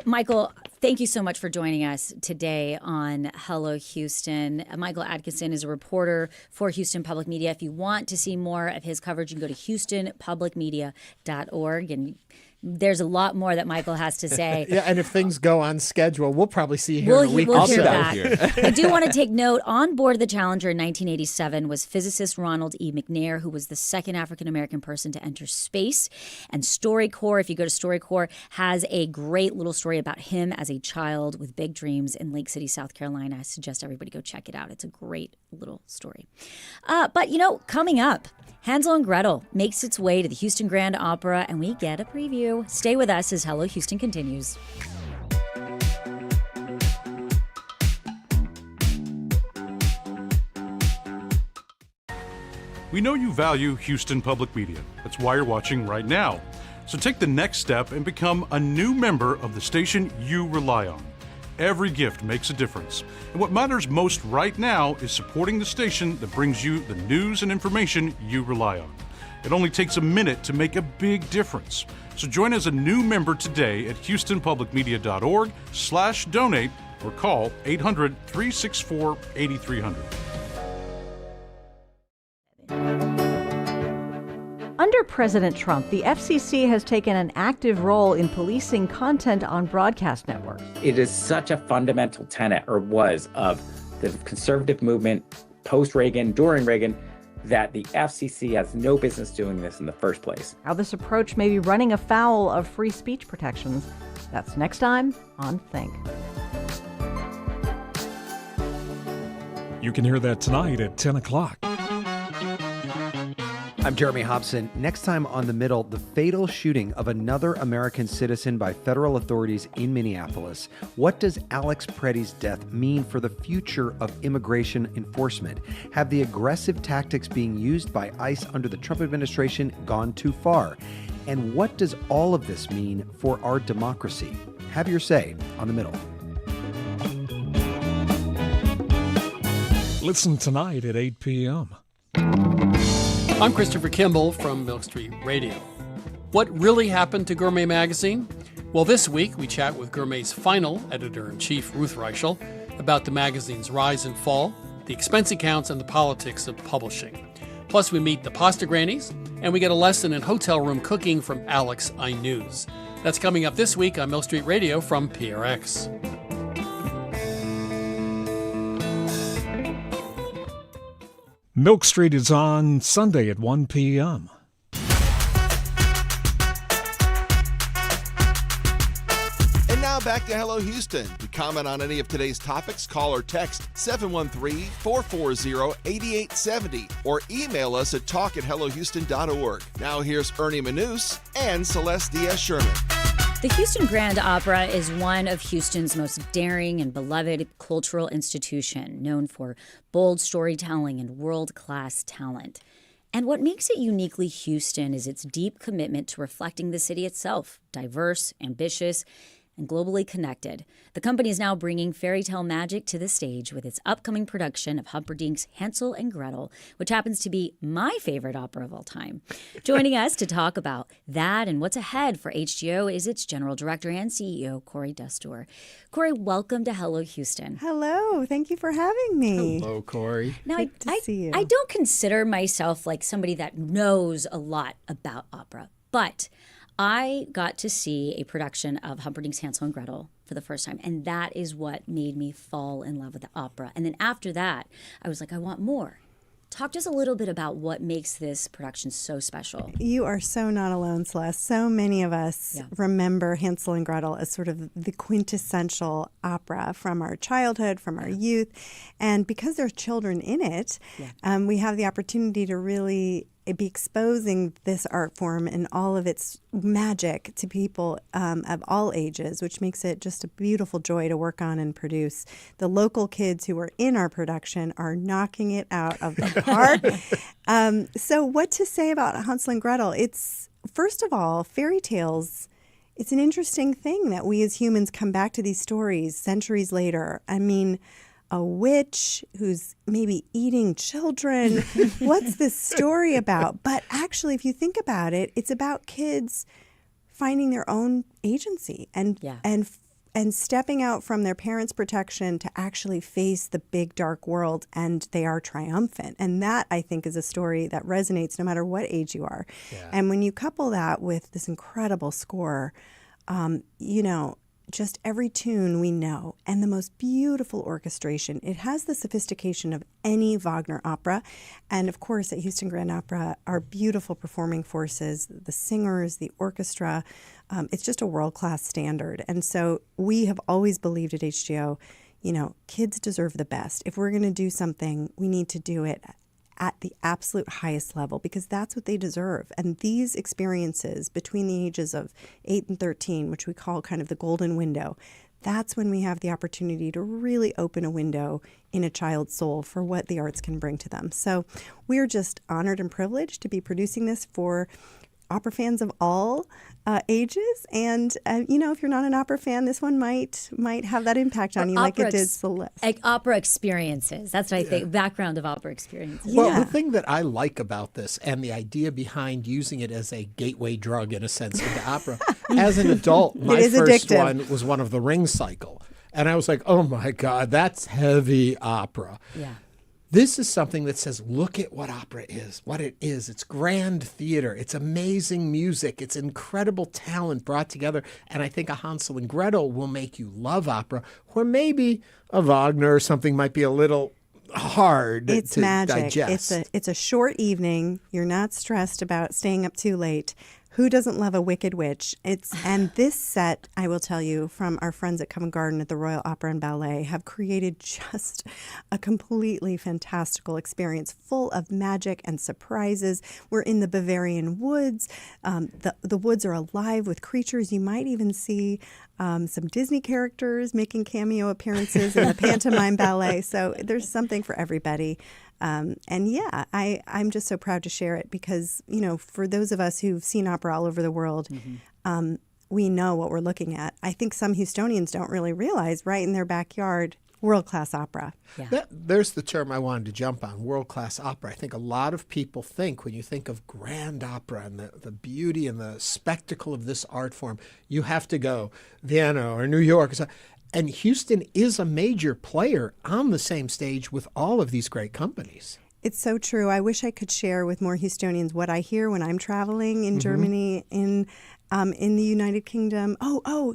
Michael, thank you so much for joining us today on Hello Houston. Michael Adkison is a reporter for Houston Public Media. If you want to see more of his coverage, you can go to houstonpublicmedia.org, and there's a lot more that Michael has to say. Yeah, and if things go on schedule, we'll probably see you here in a week. We'll hear back. I do want to take note, on board the Challenger in 1987 was physicist Ronald E. McNair, who was the second African-American person to enter space. And StoryCorps, if you go to StoryCorps, has a great little story about him as a child with big dreams in Lake City, South Carolina. I suggest everybody go check it out. It's a great little story. But, coming up, Hansel and Gretel makes its way to the Houston Grand Opera, and we get a preview. Stay with us as Hello Houston continues. We know you value Houston Public Media. That's why you're watching right now. So take the next step and become a new member of the station you rely on. Every gift makes a difference. And what matters most right now is supporting the station that brings you the news and information you rely on. It only takes a minute to make a big difference. So join as a new member today at houstonpublicmedia.org/donate or call 800-364-8300. Under President Trump, the FCC has taken an active role in policing content on broadcast networks. It is such a fundamental tenet, or was, of the conservative movement post-Reagan, during Reagan, that the FCC has no business doing this in the first place. How this approach may be running afoul of free speech protections. That's next time on Think. You can hear that tonight at 10 o'clock. I'm Jeremy Hobson. Next time on The Middle, the fatal shooting of another American citizen by federal authorities in Minneapolis. What does Alex Preddy's death mean for the future of immigration enforcement? Have the aggressive tactics being used by ICE under the Trump administration gone too far? And what does all of this mean for our democracy? Have your say on The Middle. Listen tonight at 8 p.m. I'm Christopher Kimball from Milk Street Radio. What really happened to Gourmet Magazine? Well, this week we chat with Gourmet's final editor-in-chief, Ruth Reichel, about the magazine's rise and fall, the expense accounts, and the politics of publishing. Plus, we meet the pasta grannies, and we get a lesson in hotel room cooking from Alex Inuz. That's coming up this week on Milk Street Radio from PRX. Milk Street is on Sunday at 1 p.m. And now back to Hello Houston. To comment on any of today's topics, call or text 713-440-8870 or email us at talk@hellohouston.org. Now here's Ernie Manous and Celeste Diaz-Sherman. The Houston Grand Opera is one of Houston's most daring and beloved cultural institution, known for bold storytelling and world-class talent. And what makes it uniquely Houston is its deep commitment to reflecting the city itself, diverse, ambitious, and globally connected. The company is now bringing fairy tale magic to the stage with its upcoming production of Humperdinck's Hansel and Gretel, which happens to be my favorite opera of all time. Joining us to talk about that and what's ahead for HGO is its General Director and CEO, Khori Dastoor. Khori, welcome to Hello Houston. Hello. Thank you for having me. Hello, Khori. Now, Good to see you. I don't consider myself like somebody that knows a lot about opera, but I got to see a production of Humperdinck's Hansel and Gretel for the first time, and that is what made me fall in love with the opera. And then after that, I was like, I want more. Talk to us a little bit about what makes this production so special. You are so not alone, Celeste. So many of us remember Hansel and Gretel as sort of the quintessential opera from our childhood, from our youth. And because there's children in it, we have the opportunity to really be exposing this art form and all of its magic to people of all ages, which makes it just a beautiful joy to work on and produce. The local kids who are in our production are knocking it out of the park. So what to say about Hansel and Gretel? It's, first of all, fairy tales. It's an interesting thing that we as humans come back to these stories centuries later. I mean, a witch who's maybe eating children. What's this story about? But actually, if you think about it, it's about kids finding their own agency and stepping out from their parents' protection to actually face the big dark world, and they are triumphant. And that, I think, is a story that resonates no matter what age you are. Yeah. And when you couple that with this incredible score, just every tune we know, and the most beautiful orchestration. It has the sophistication of any Wagner opera. And of course, at Houston Grand Opera, our beautiful performing forces, the singers, the orchestra, it's just a world-class standard. And so we have always believed at HGO, kids deserve the best. If we're going to do something, we need to do it at the absolute highest level, because that's what they deserve. And these experiences between the ages of 8 and 13, which we call kind of the golden window, that's when we have the opportunity to really open a window in a child's soul for what the arts can bring to them. So we're just honored and privileged to be producing this for opera fans of all ages. And, if you're not an opera fan, this one might have that impact on you like it did Celeste. Opera experiences. That's what I think. Background of opera experiences. Well, the thing that I like about this and the idea behind using it as a gateway drug, in a sense, into opera, as an adult, my first one was one of the Ring cycle. And I was like, oh my God, that's heavy opera. Yeah. This is something that says, look at what opera is, what it is. It's grand theater. It's amazing music. It's incredible talent brought together. And I think a Hansel and Gretel will make you love opera, where maybe a Wagner or something might be a little hard to magic. Digest. It's a short evening. You're not stressed about staying up too late. Who doesn't love a wicked witch? And this set, I will tell you, from our friends at Covent Garden at the Royal Opera and Ballet, have created just a completely fantastical experience full of magic and surprises. We're in the Bavarian woods. The woods are alive with creatures. You might even see some Disney characters making cameo appearances in the pantomime ballet. So there's something for everybody. I'm just so proud to share it because, for those of us who've seen opera all over the world, we know what we're looking at. I think some Houstonians don't really realize right in their backyard, world-class opera. Yeah. There's the term I wanted to jump on, world-class opera. I think a lot of people think when you think of grand opera and the beauty and the spectacle of this art form, you have to go Vienna or New York. And Houston is a major player on the same stage with all of these great companies. It's so true. I wish I could share with more Houstonians what I hear when I'm traveling in Germany, in the United Kingdom.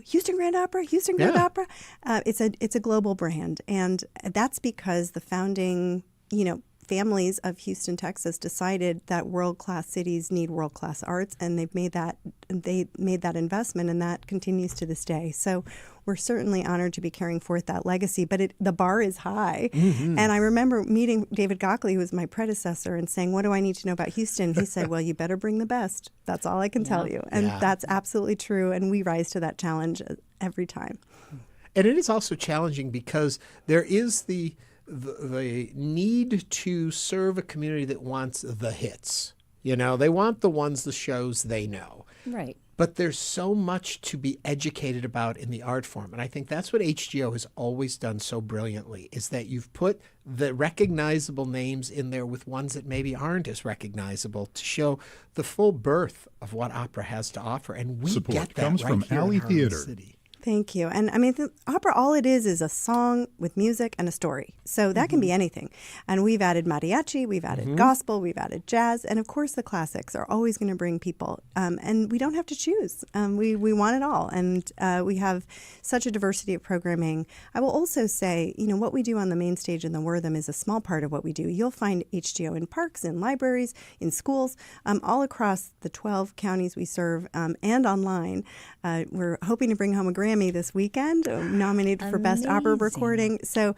Houston Grand Opera, Houston Grand Opera. It's a global brand, and that's because the founding, families of Houston, Texas decided that world-class cities need world-class arts, and they made that investment, and that continues to this day. So we're certainly honored to be carrying forth that legacy, but the bar is high. Mm-hmm. And I remember meeting David Gockley, who was my predecessor, and saying, what do I need to know about Houston? He said, well, you better bring the best. That's all I can tell you. And that's absolutely true, and we rise to that challenge every time. And it is also challenging because there is the need to serve a community that wants the hits. You know, they want the shows they know. Right. But there's so much to be educated about in the art form. And I think that's what HGO has always done so brilliantly, is that you've put the recognizable names in there with ones that maybe aren't as recognizable to show the full birth of what opera has to offer. And we Support get that comes right from here Alley in Harlem Theater. City. Thank you. And I mean, the opera, all it is a song with music and a story. So that can be anything. And we've added mariachi, we've added gospel, we've added jazz, and of course the classics are always going to bring people. And we don't have to choose. We want it all. And we have such a diversity of programming. I will also say, you know, what we do on the main stage in the Wortham is a small part of what we do. You'll find HGO in parks, in libraries, in schools, all across the 12 counties we serve, and online. We're hoping to bring home a Grammy this weekend, nominated for Best Opera Recording. So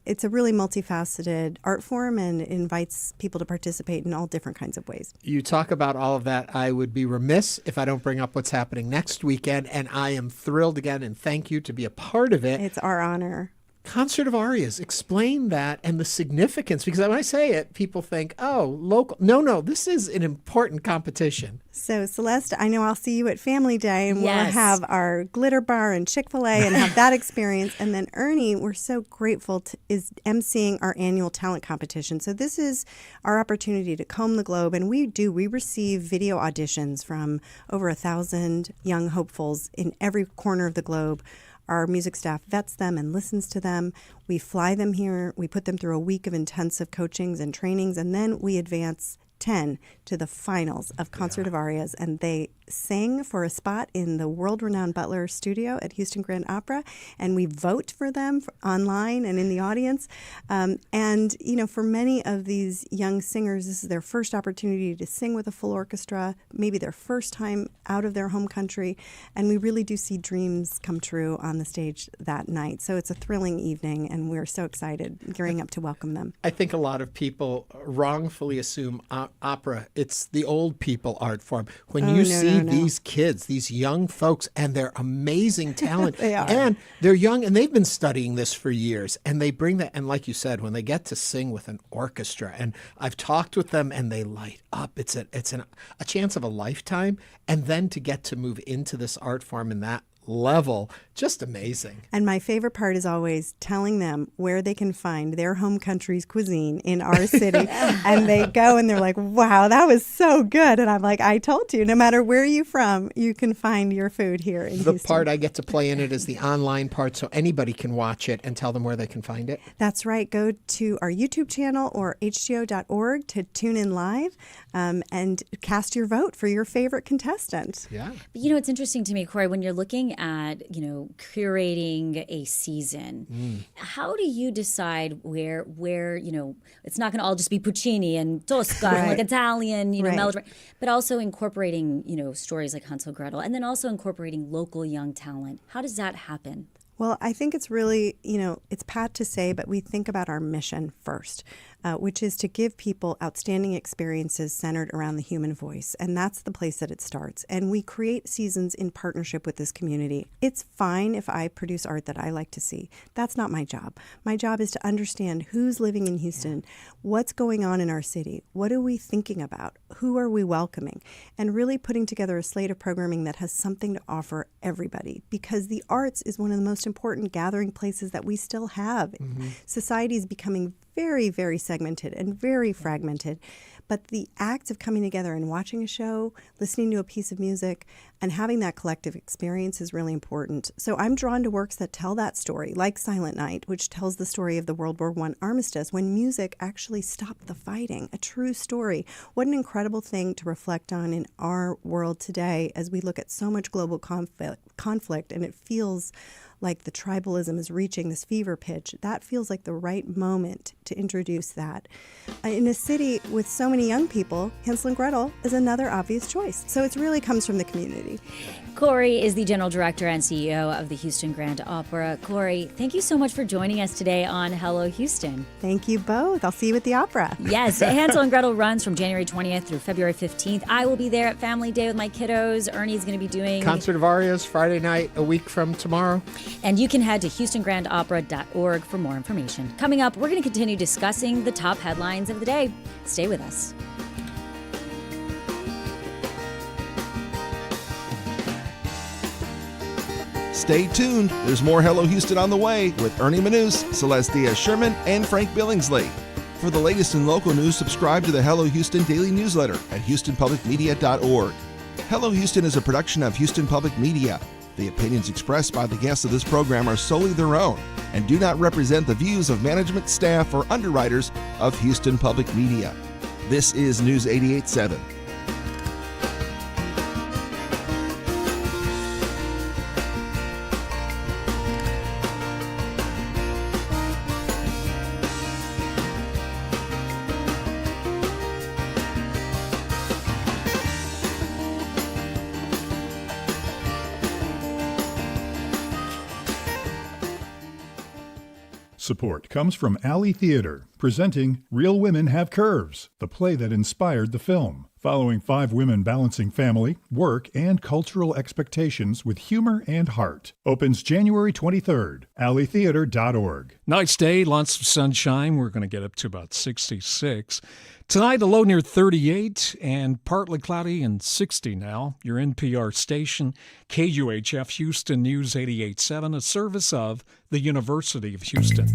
it's a really multifaceted art form and invites people to participate in all different kinds of ways. You talk about all of that. I would be remiss if I don't bring up what's happening next weekend, and I am thrilled again, and thank you to be a part of it. It's our honor. Concert of Arias. Explain that and the significance, because when I say it, people think, oh, local. No, this is an important competition. So, Celeste, I know I'll see you at Family Day, and Yes. we'll have our glitter bar and Chick-fil-A and have that experience. And then Ernie, we're so grateful, is emceeing our annual talent competition. So this is our opportunity to comb the globe, and we receive video auditions from over 1,000 young hopefuls in every corner of the globe. Our music staff vets them and listens to them. We fly them here. We put them through a week of intensive coachings and trainings, and then we advance 10 to the finals of Concert of Arias, and they sang for a spot in the world-renowned Butler Studio at Houston Grand Opera, and we vote for them online and in the audience. And, you know, for many of these young singers, this is their first opportunity to sing with a full orchestra, maybe their first time out of their home country, and we really do see dreams come true on the stage that night. So it's a thrilling evening, and we're so excited, gearing up to welcome them. I think a lot of people wrongfully assume opera, it's the old people art form. When you see these kids, these young folks, and their amazing talent, They are. and they're young, and they've been studying this for years, and they bring that, and like you said, when they get to sing with an orchestra, and I've talked with them, and they light up. It's a chance of a lifetime, and then to get to move into this art form in that level, just amazing. And my favorite part is always telling them where they can find their home country's cuisine in our city. And they go and they're like, wow, that was so good. And I'm like, I told you, no matter where you're from, you can find your food here in The Houston. part I get to play in it is the online part, so anybody can watch it, and tell them where they can find it. That's right. Go to our YouTube channel or hgo.org to tune in live and cast your vote for your favorite contestant. Yeah. You know, it's interesting to me, Khori, when you're looking at, you know, curating a season, how do you decide where, you know, it's not going to all just be Puccini and Tosca and like Italian, you know, melodrama, but also incorporating, you know, stories like Hansel and Gretel, and then also incorporating local young talent. How does that happen? Well, I think it's really, you know, it's pat to say, but we think about our mission first, which is to give people outstanding experiences centered around the human voice. And that's the place that it starts. And we create seasons in partnership with this community. It's fine if I produce art that I like to see. That's not my job. My job is to understand who's living in Houston, what's going on in our city, what are we thinking about, who are we welcoming, and really putting together a slate of programming that has something to offer everybody. Because the arts is one of the most important gathering places that we still have. Society is becoming very, very segmented and very fragmented. But the act of coming together and watching a show, listening to a piece of music, and having that collective experience is really important. So I'm drawn to works that tell that story, like Silent Night, which tells the story of the World War I armistice, when music actually stopped the fighting, a true story. What an incredible thing to reflect on in our world today as we look at so much global conflict, and it feels like the tribalism is reaching this fever pitch. That feels like the right moment to introduce that. In a city with so many young people, Hansel and Gretel is another obvious choice. So it really comes from the community. Khori is the General Director and CEO of the Houston Grand Opera. Khori, thank you so much for joining us today on Hello Houston. Thank you both. I'll see you at the opera. Yes, Hansel and Gretel runs from January 20th through February 15th. I will be there at Family Day with my kiddos. Ernie's going to be doing Concert of Arias Friday night, a week from tomorrow. And you can head to houstongrandopera.org for more information. Coming up, we're going to continue discussing the top headlines of the day. Stay with us. Stay tuned. There's more Hello Houston on the way with Ernie Manous, Celeste Diaz-Sherman, and Frank Billingsley. For the latest in local news, subscribe to the Hello Houston daily newsletter at houstonpublicmedia.org. Hello Houston is a production of Houston Public Media. The opinions expressed by the guests of this program are solely their own and do not represent the views of management, staff, or underwriters of Houston Public Media. This is News 88.7. Support comes from Alley Theater, presenting Real Women Have Curves, the play that inspired the film, following 5 women balancing family, work, and cultural expectations with humor and heart. Opens January 23rd. alleytheater.org. Nice day, lots of sunshine. We're going to get up to about 66. Tonight, a low near 38 and partly cloudy and 60 now. Your NPR station, KUHF Houston News 88.7, a service of the University of Houston.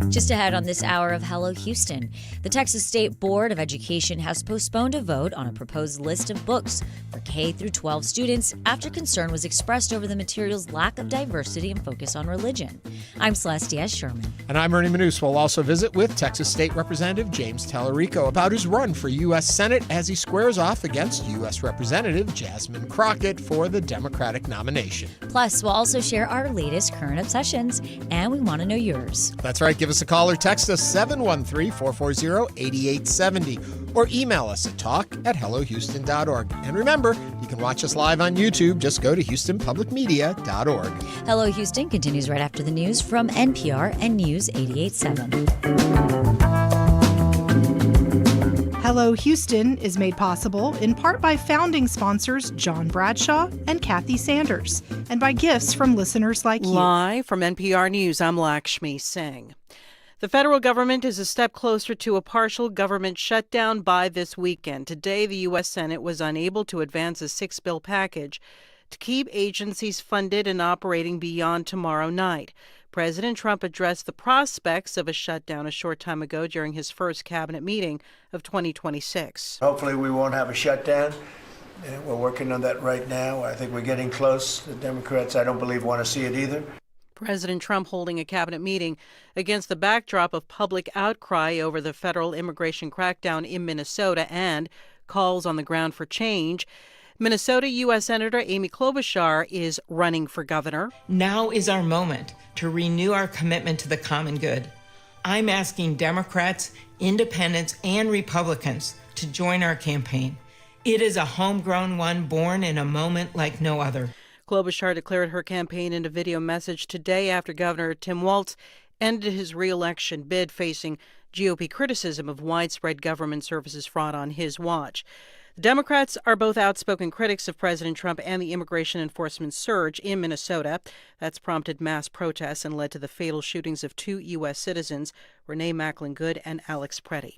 Just ahead on this hour of Hello Houston, the Texas State Board of Education has postponed a vote on a proposed list of books for K through 12 students after concern was expressed over the material's lack of diversity and focus on religion. I'm Celeste Diaz-Sherman. And I'm Ernie Manous. We'll also visit with Texas State Representative James Talarico about his run for U.S. Senate as he squares off against U.S. Representative Jasmine Crockett for the Democratic nomination. Plus, we'll also share our latest current obsessions, and we want to know yours. That's right. Give us a call or text us 713-440-8870 or email us at talk@hellohouston.org. And remember, you can watch us live on YouTube. Just go to houstonpublicmedia.org. Hello Houston continues right after the news from NPR and News 88.7. Hello Houston is made possible in part by founding sponsors John Bradshaw and Kathy Sanders, and by gifts from listeners like you. Live from NPR News, I'm Lakshmi Singh. The federal government is a step closer to a partial government shutdown by this weekend. Today, the U.S. Senate was unable to advance a 6-bill package to keep agencies funded and operating beyond tomorrow night. President Trump addressed the prospects of a shutdown a short time ago during his first cabinet meeting of 2026. Hopefully we won't have a shutdown. We're working on that right now. I think we're getting close. The Democrats, I don't believe, want to see it either. President Trump holding a cabinet meeting against the backdrop of public outcry over the federal immigration crackdown in Minnesota and calls on the ground for change. Minnesota U.S. Senator Amy Klobuchar is running for governor. Now is our moment to renew our commitment to the common good. I'm asking Democrats, independents, and Republicans to join our campaign. It is a homegrown one born in a moment like no other. Klobuchar declared her campaign in a video message today after Governor Tim Walz ended his re-election bid, facing GOP criticism of widespread government services fraud on his watch. The Democrats are both outspoken critics of President Trump and the immigration enforcement surge in Minnesota. That's prompted mass protests and led to the fatal shootings of 2 U.S. citizens, Renee Macklin Good and Alex Preddy.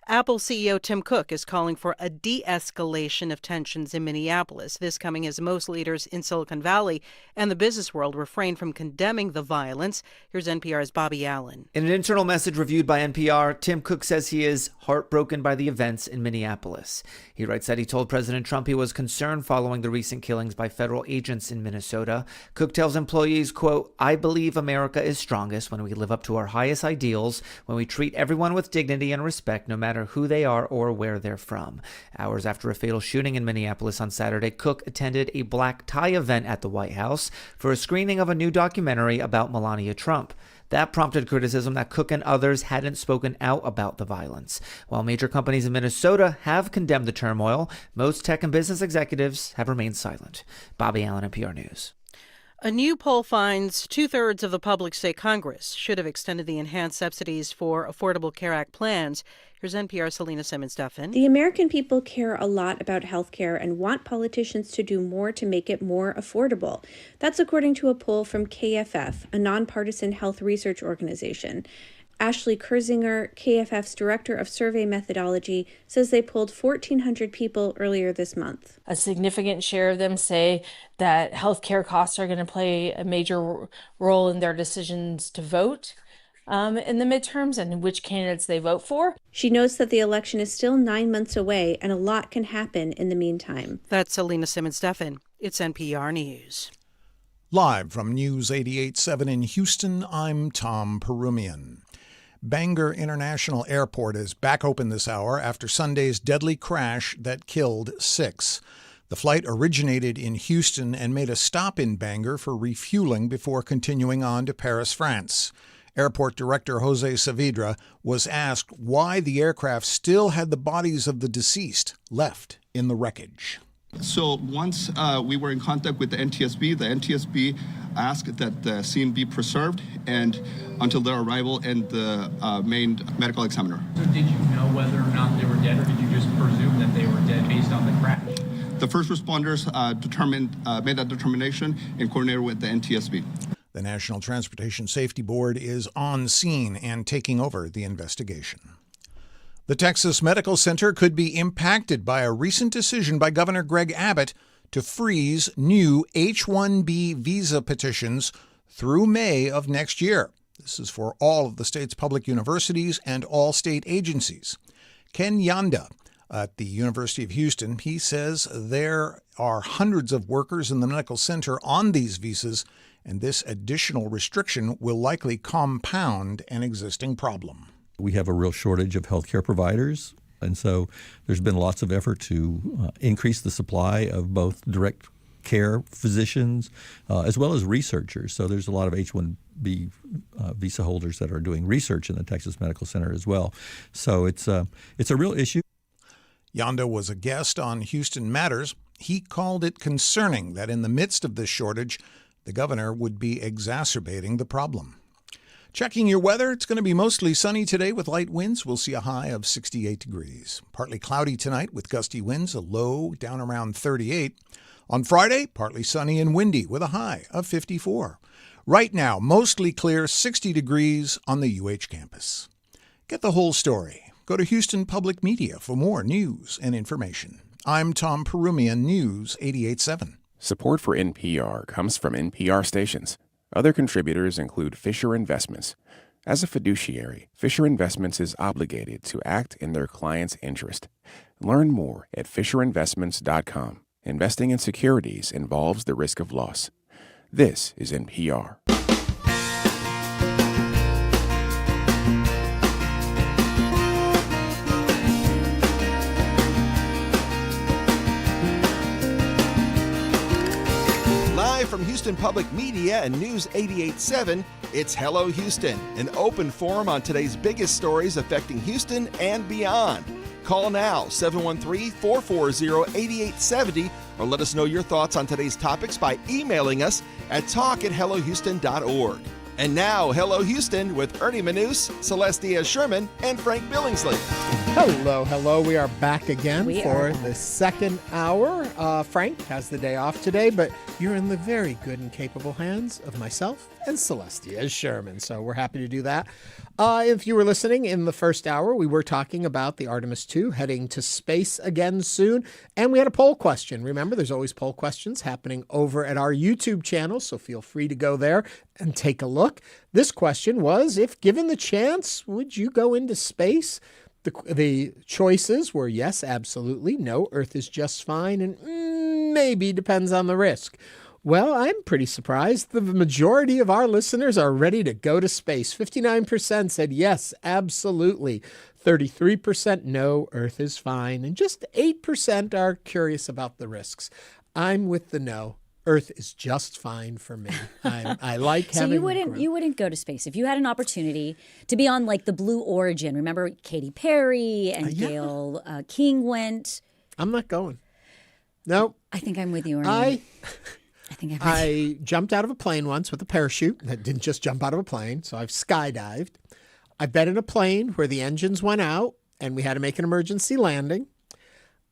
Apple CEO Tim Cook is calling for a de-escalation of tensions in Minneapolis. This coming as most leaders in Silicon Valley and the business world refrain from condemning the violence. Here's NPR's Bobby Allen. In an internal message reviewed by NPR, Tim Cook says he is heartbroken by the events in Minneapolis. He writes that he told President Trump he was concerned following the recent killings by federal agents in Minnesota. Cook tells employees, quote, "I believe America is strongest when we live up to our highest ideals, when we treat everyone with dignity and respect, no matter who they are or where they're from." Hours after a fatal shooting in Minneapolis on Saturday, Cook attended a black tie event at the White House for a screening of a new documentary about Melania Trump. That prompted criticism that Cook and others hadn't spoken out about the violence. While major companies in Minnesota have condemned the turmoil, most tech and business executives have remained silent. Bobby Allen, NPR News. A new poll finds 2/3 of the public say Congress should have extended the enhanced subsidies for Affordable Care Act plans. Here's NPR's Selena Simmons-Duffin. The American people care a lot about health care and want politicians to do more to make it more affordable. That's according to a poll from KFF, a nonpartisan health research organization. Ashley Kurzinger, KFF's Director of Survey Methodology, says they polled 1,400 people earlier this month. A significant share of them say that healthcare costs are going to play a major role in their decisions to vote in the midterms and which candidates they vote for. She notes that the election is still 9 months away and a lot can happen in the meantime. That's Alina Simmons-Steffen. It's NPR News. Live from News 88.7 in Houston, I'm Tom Perumian. Bangor International Airport is back open this hour after Sunday's deadly crash that killed 6. The flight originated in Houston and made a stop in Bangor for refueling before continuing on to Paris, France. Airport Director Jose Saavedra was asked why the aircraft still had the bodies of the deceased left in the wreckage. So once we were in contact with the NTSB asked that the scene be preserved and until their arrival and the main medical examiner. So did you know whether or not they were dead, or did you just presume that they were dead based on the crash? The first responders made that determination and coordinated with the NTSB. The National Transportation Safety Board is on scene and taking over the investigation. The Texas Medical Center could be impacted by a recent decision by Governor Greg Abbott to freeze new H-1B visa petitions through May of next year. This is for all of the state's public universities and all state agencies. Ken Yanda at the University of Houston, he says there are hundreds of workers in the medical center on these visas, and this additional restriction will likely compound an existing problem. We have a real shortage of healthcare providers, and so there's been lots of effort to increase the supply of both direct care physicians as well as researchers. So there's a lot of H-1B visa holders that are doing research in the Texas Medical Center as well. So it's a real issue. Yanda was a guest on Houston Matters. He called it concerning that in the midst of this shortage, the governor would be exacerbating the problem. Checking your weather, it's going to be mostly sunny today with light winds. We'll see a high of 68 degrees. Partly cloudy tonight with gusty winds, a low down around 38. On Friday, partly sunny and windy with a high of 54. Right now, mostly clear, 60 degrees on the UH campus. Get the whole story. Go to Houston Public Media for more news and information. I'm Tom Perumian, News 88.7. Support for NPR comes from NPR stations. Other contributors include Fisher Investments. As a fiduciary, Fisher Investments is obligated to act in their client's interest. Learn more at FisherInvestments.com. Investing in securities involves the risk of loss. This is NPR. From Houston Public Media and News 88.7, it's Hello Houston, an open forum on today's biggest stories affecting Houston and beyond. Call now, 713-440-8870, or let us know your thoughts on today's topics by emailing us at talk@hellohouston.org. And now, Hello Houston with Ernie Manous, Celestia Sherman, and Frank Billingsley. Hello. We are back again for the second hour. Frank has the day off today, but you're in the very good and capable hands of myself and Celestia Sherman. So we're happy to do that. If you were listening in the first hour, we were talking about the Artemis II heading to space again soon. And we had a poll question. Remember, there's always poll questions happening over at our YouTube channel, so feel free to go there and take a look. This question was, if given the chance, would you go into space? The choices were yes, absolutely, no, Earth is just fine, and maybe, depends on the risk. Well, I'm pretty surprised. The majority of our listeners are ready to go to space. 59% said yes, absolutely. 33% no, Earth is fine. And just 8% are curious about the risks. I'm with the no. Earth is just fine for me. I like having. So you wouldn't go to space if you had an opportunity to be on like the Blue Origin. Remember Katy Perry and Gayle King went. I'm not going. No. I think I'm with you, Ernie. I jumped out of a plane once with a parachute. I didn't just jump out of a plane, so I've skydived. I've been in a plane where the engines went out and we had to make an emergency landing.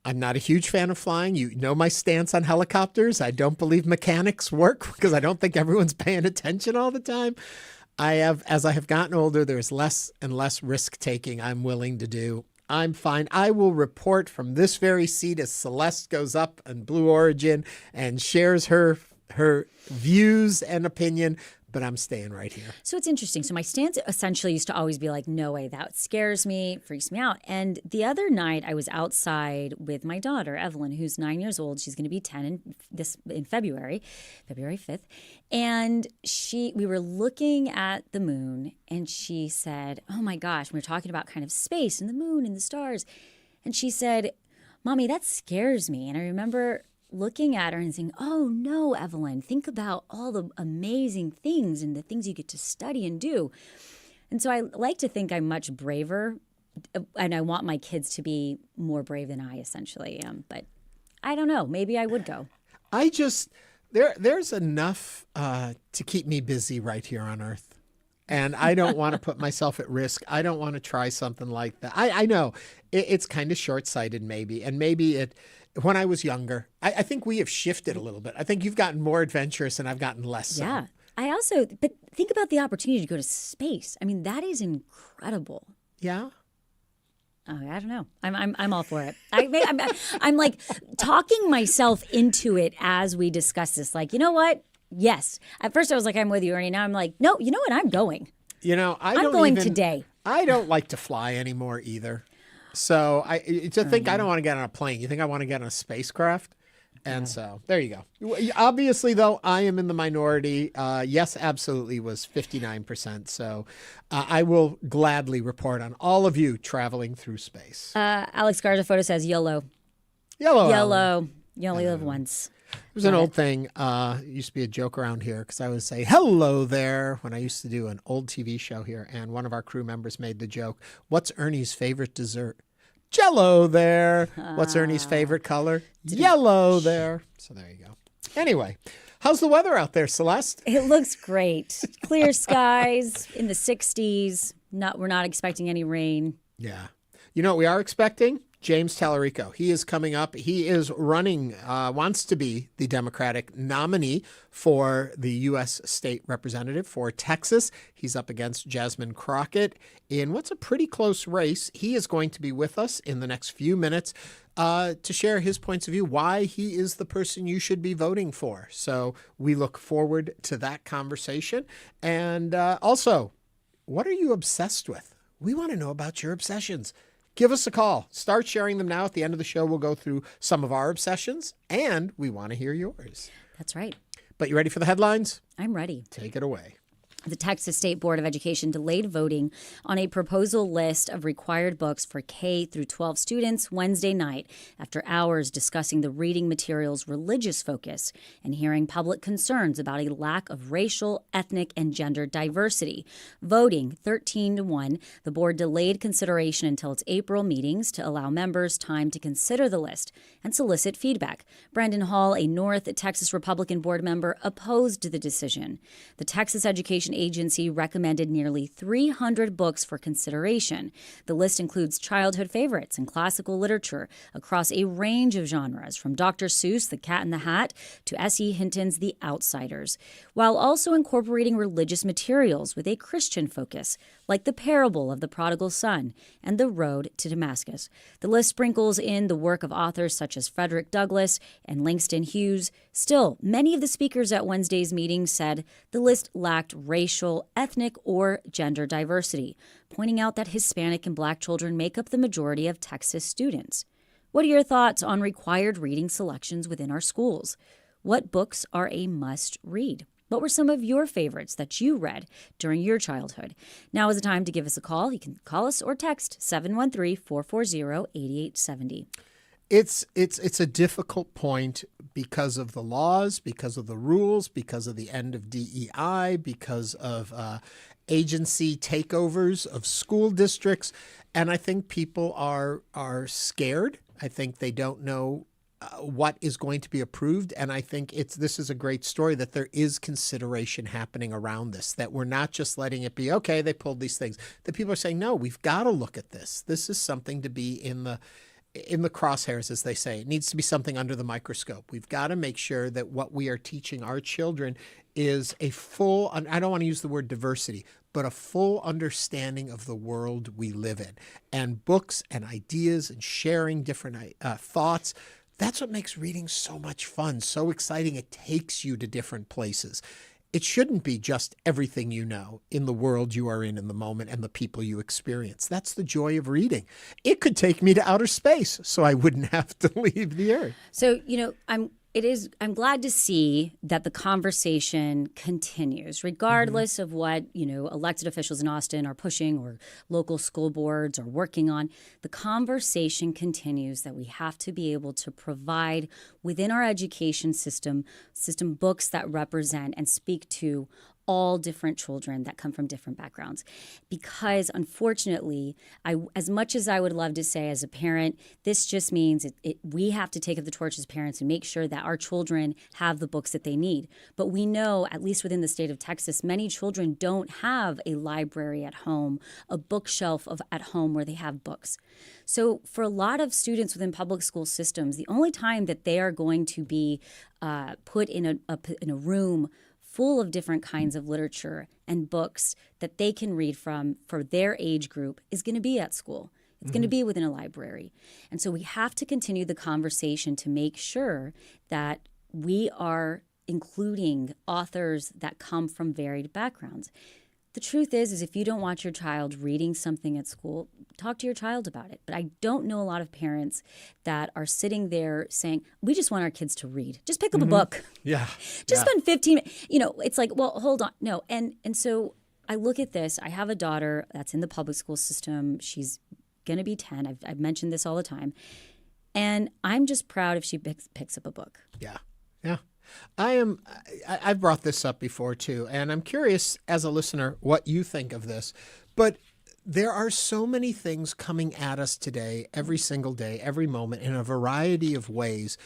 I'm not a huge fan of flying. You know my stance on helicopters. I don't believe mechanics work because I don't think everyone's paying attention all the time. As I have gotten older, there's less and less risk taking I'm willing to do. I'm fine. I will report from this very seat as Celeste goes up on Blue Origin and shares her views and opinion, but I'm staying right here. So it's interesting. So my stance essentially used to always be like, no way, that scares me, freaks me out. And the other night I was outside with my daughter, Evelyn, who's 9 years old. She's going to be 10 in February 5th. And we were looking at the moon and she said, oh my gosh, we were talking about kind of space and the moon and the stars. And she said, Mommy, that scares me. And I remember looking at her and saying, oh no, Evelyn, think about all the amazing things and the things you get to study and do. And so I like to think I'm much braver, and I want my kids to be more brave than I essentially am. But I don't know, maybe I would go. There's enough to keep me busy right here on Earth. And I don't want to put myself at risk. I don't want to try something like that. I know it's kind of short-sighted maybe, and maybe when I was younger, I think we have shifted a little bit. I think you've gotten more adventurous and I've gotten less so. Yeah. But think about the opportunity to go to space. I mean, that is incredible. Yeah. Oh, I don't know. I'm all for it. I'm like talking myself into it as we discuss this. Like, you know what? Yes. At first I was like, I'm with you, Ernie. Now I'm like, no, you know what? I'm going. I'm going today. I don't like to fly anymore either. So I don't want to get on a plane. You think I want to get on a spacecraft? And so there you go. Obviously, though, I am in the minority. Yes, absolutely was 59%. So I will gladly report on all of you traveling through space. Alex Garza photo says YOLO. YOLO. You only live once. There's an old thing. It used to be a joke around here because I would say, hello there, when I used to do an old TV show here. And one of our crew members made the joke, what's Ernie's favorite dessert? Jell-O there. What's Ernie's favorite color? Yellow there. So there you go. Anyway, how's the weather out there, Celeste? It looks great. Clear skies in the 60s. We're not expecting any rain. Yeah. You know what we are expecting? James Talarico. He is coming up. He is running, wants to be the Democratic nominee for the U.S. State Representative for Texas. He's up against Jasmine Crockett in what's a pretty close race. He is going to be with us in the next few minutes to share his points of view, why he is the person you should be voting for. So we look forward to that conversation. And also, what are you obsessed with? We want to know about your obsessions. Give us a call. Start sharing them now. At the end of the show, we'll go through some of our obsessions, and we want to hear yours. That's right. But you ready for the headlines? I'm ready. Take it away. The Texas State Board of Education delayed voting on a proposal list of required books for K through 12 students Wednesday night after hours discussing the reading material's religious focus and hearing public concerns about a lack of racial, ethnic, and gender diversity. Voting 13-1, the board delayed consideration until its April meetings to allow members time to consider the list and solicit feedback. Brandon Hall, a North Texas Republican board member, opposed the decision. The Texas Education Agency recommended nearly 300 books for consideration. The list includes childhood favorites and classical literature across a range of genres, from Dr. Seuss' The Cat in the Hat to S.E. Hinton's The Outsiders, while also incorporating religious materials with a Christian focus, like The Parable of the Prodigal Son and The Road to Damascus. The list sprinkles in the work of authors such as Frederick Douglass and Langston Hughes. Still, many of the speakers at Wednesday's meeting said the list lacked racial, ethnic, or gender diversity, pointing out that Hispanic and Black children make up the majority of Texas students. What are your thoughts on required reading selections within our schools? What books are a must-read? What were some of your favorites that you read during your childhood? Now is the time to give us a call. You can call us or text 713-440-8870. It's a difficult point because of the laws, because of the rules, because of the end of DEI, because of agency takeovers of school districts. And I think people are scared. I think they don't know what is going to be approved. And I think this is a great story that there is consideration happening around this, that we're not just letting it be, okay, they pulled these things. That people are saying, no, we've got to look at this. This is something to be in the in the crosshairs, as they say. It needs to be something under the microscope. We've got to make sure that what we are teaching our children is a full, I don't want to use the word diversity, but a full understanding of the world we live in. And books and ideas and sharing different thoughts, that's what makes reading so much fun, so exciting. It takes you to different places. It shouldn't be just everything you know in the world you are in the moment and the people you experience. That's the joy of reading. It could take me to outer space so I wouldn't have to leave the earth. So, I'm glad to see that the conversation continues, regardless of what, elected officials in Austin are pushing or local school boards are working on. The conversation continues that we have to be able to provide within our education system books that represent and speak to all different children that come from different backgrounds. Because unfortunately, as much as I would love to say as a parent, this just means we have to take up the torch as parents and make sure that our children have the books that they need. But we know, at least within the state of Texas, many children don't have a library at home, a bookshelf at home where they have books. So for a lot of students within public school systems, the only time that they are going to be put in a room full of different kinds of literature and books that they can read from for their age group is going to be at school. It's going to be within a library. And so we have to continue the conversation to make sure that we are including authors that come from varied backgrounds. The truth is if you don't want your child reading something at school, talk to your child about it. But I don't know a lot of parents that are sitting there saying, we just want our kids to read. Just pick up a book. Yeah. Just spend 15 minutes. It's like, well, hold on. No. And so I look at this. I have a daughter that's in the public school system. She's going to be 10. I've mentioned this all the time. And I'm just proud if she picks up a book. Yeah. Yeah. I've brought this up before too, and I'm curious as a listener what you think of this. But there are so many things coming at us today, every single day, every moment, in a variety of ways.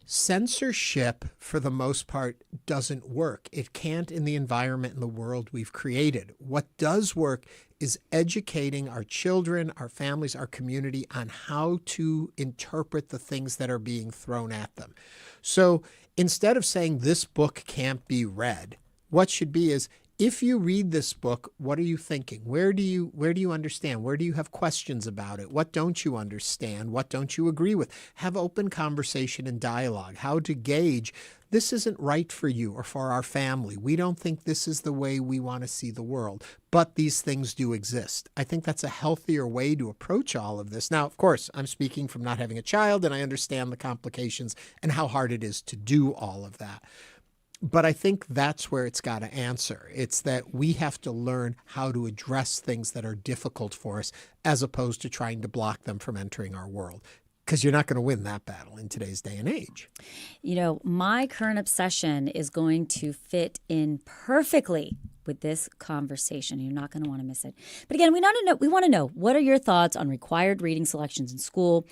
Censorship, for the most part, doesn't work. It can't in the environment and the world we've created. What does work is educating our children, our families, our community on how to interpret the things that are being thrown at them. So instead of saying this book can't be read, what should be is, if you read this book, what are you thinking? Where do you understand? Where do you have questions about it? What don't you understand? What don't you agree with? Have open conversation and dialogue. How to gauge, this isn't right for you or for our family. We don't think this is the way we want to see the world, but these things do exist. I think that's a healthier way to approach all of this. Now, of course, I'm speaking from not having a child, and I understand the complications and how hard it is to do all of that. But I think that's where it's got to answer. It's that we have to learn how to address things that are difficult for us as opposed to trying to block them from entering our world. Because you're not going to win that battle in today's day and age. My current obsession is going to fit in perfectly with this conversation. You're not going to want to miss it. But again, we want to know, what are your thoughts on required reading selections in school?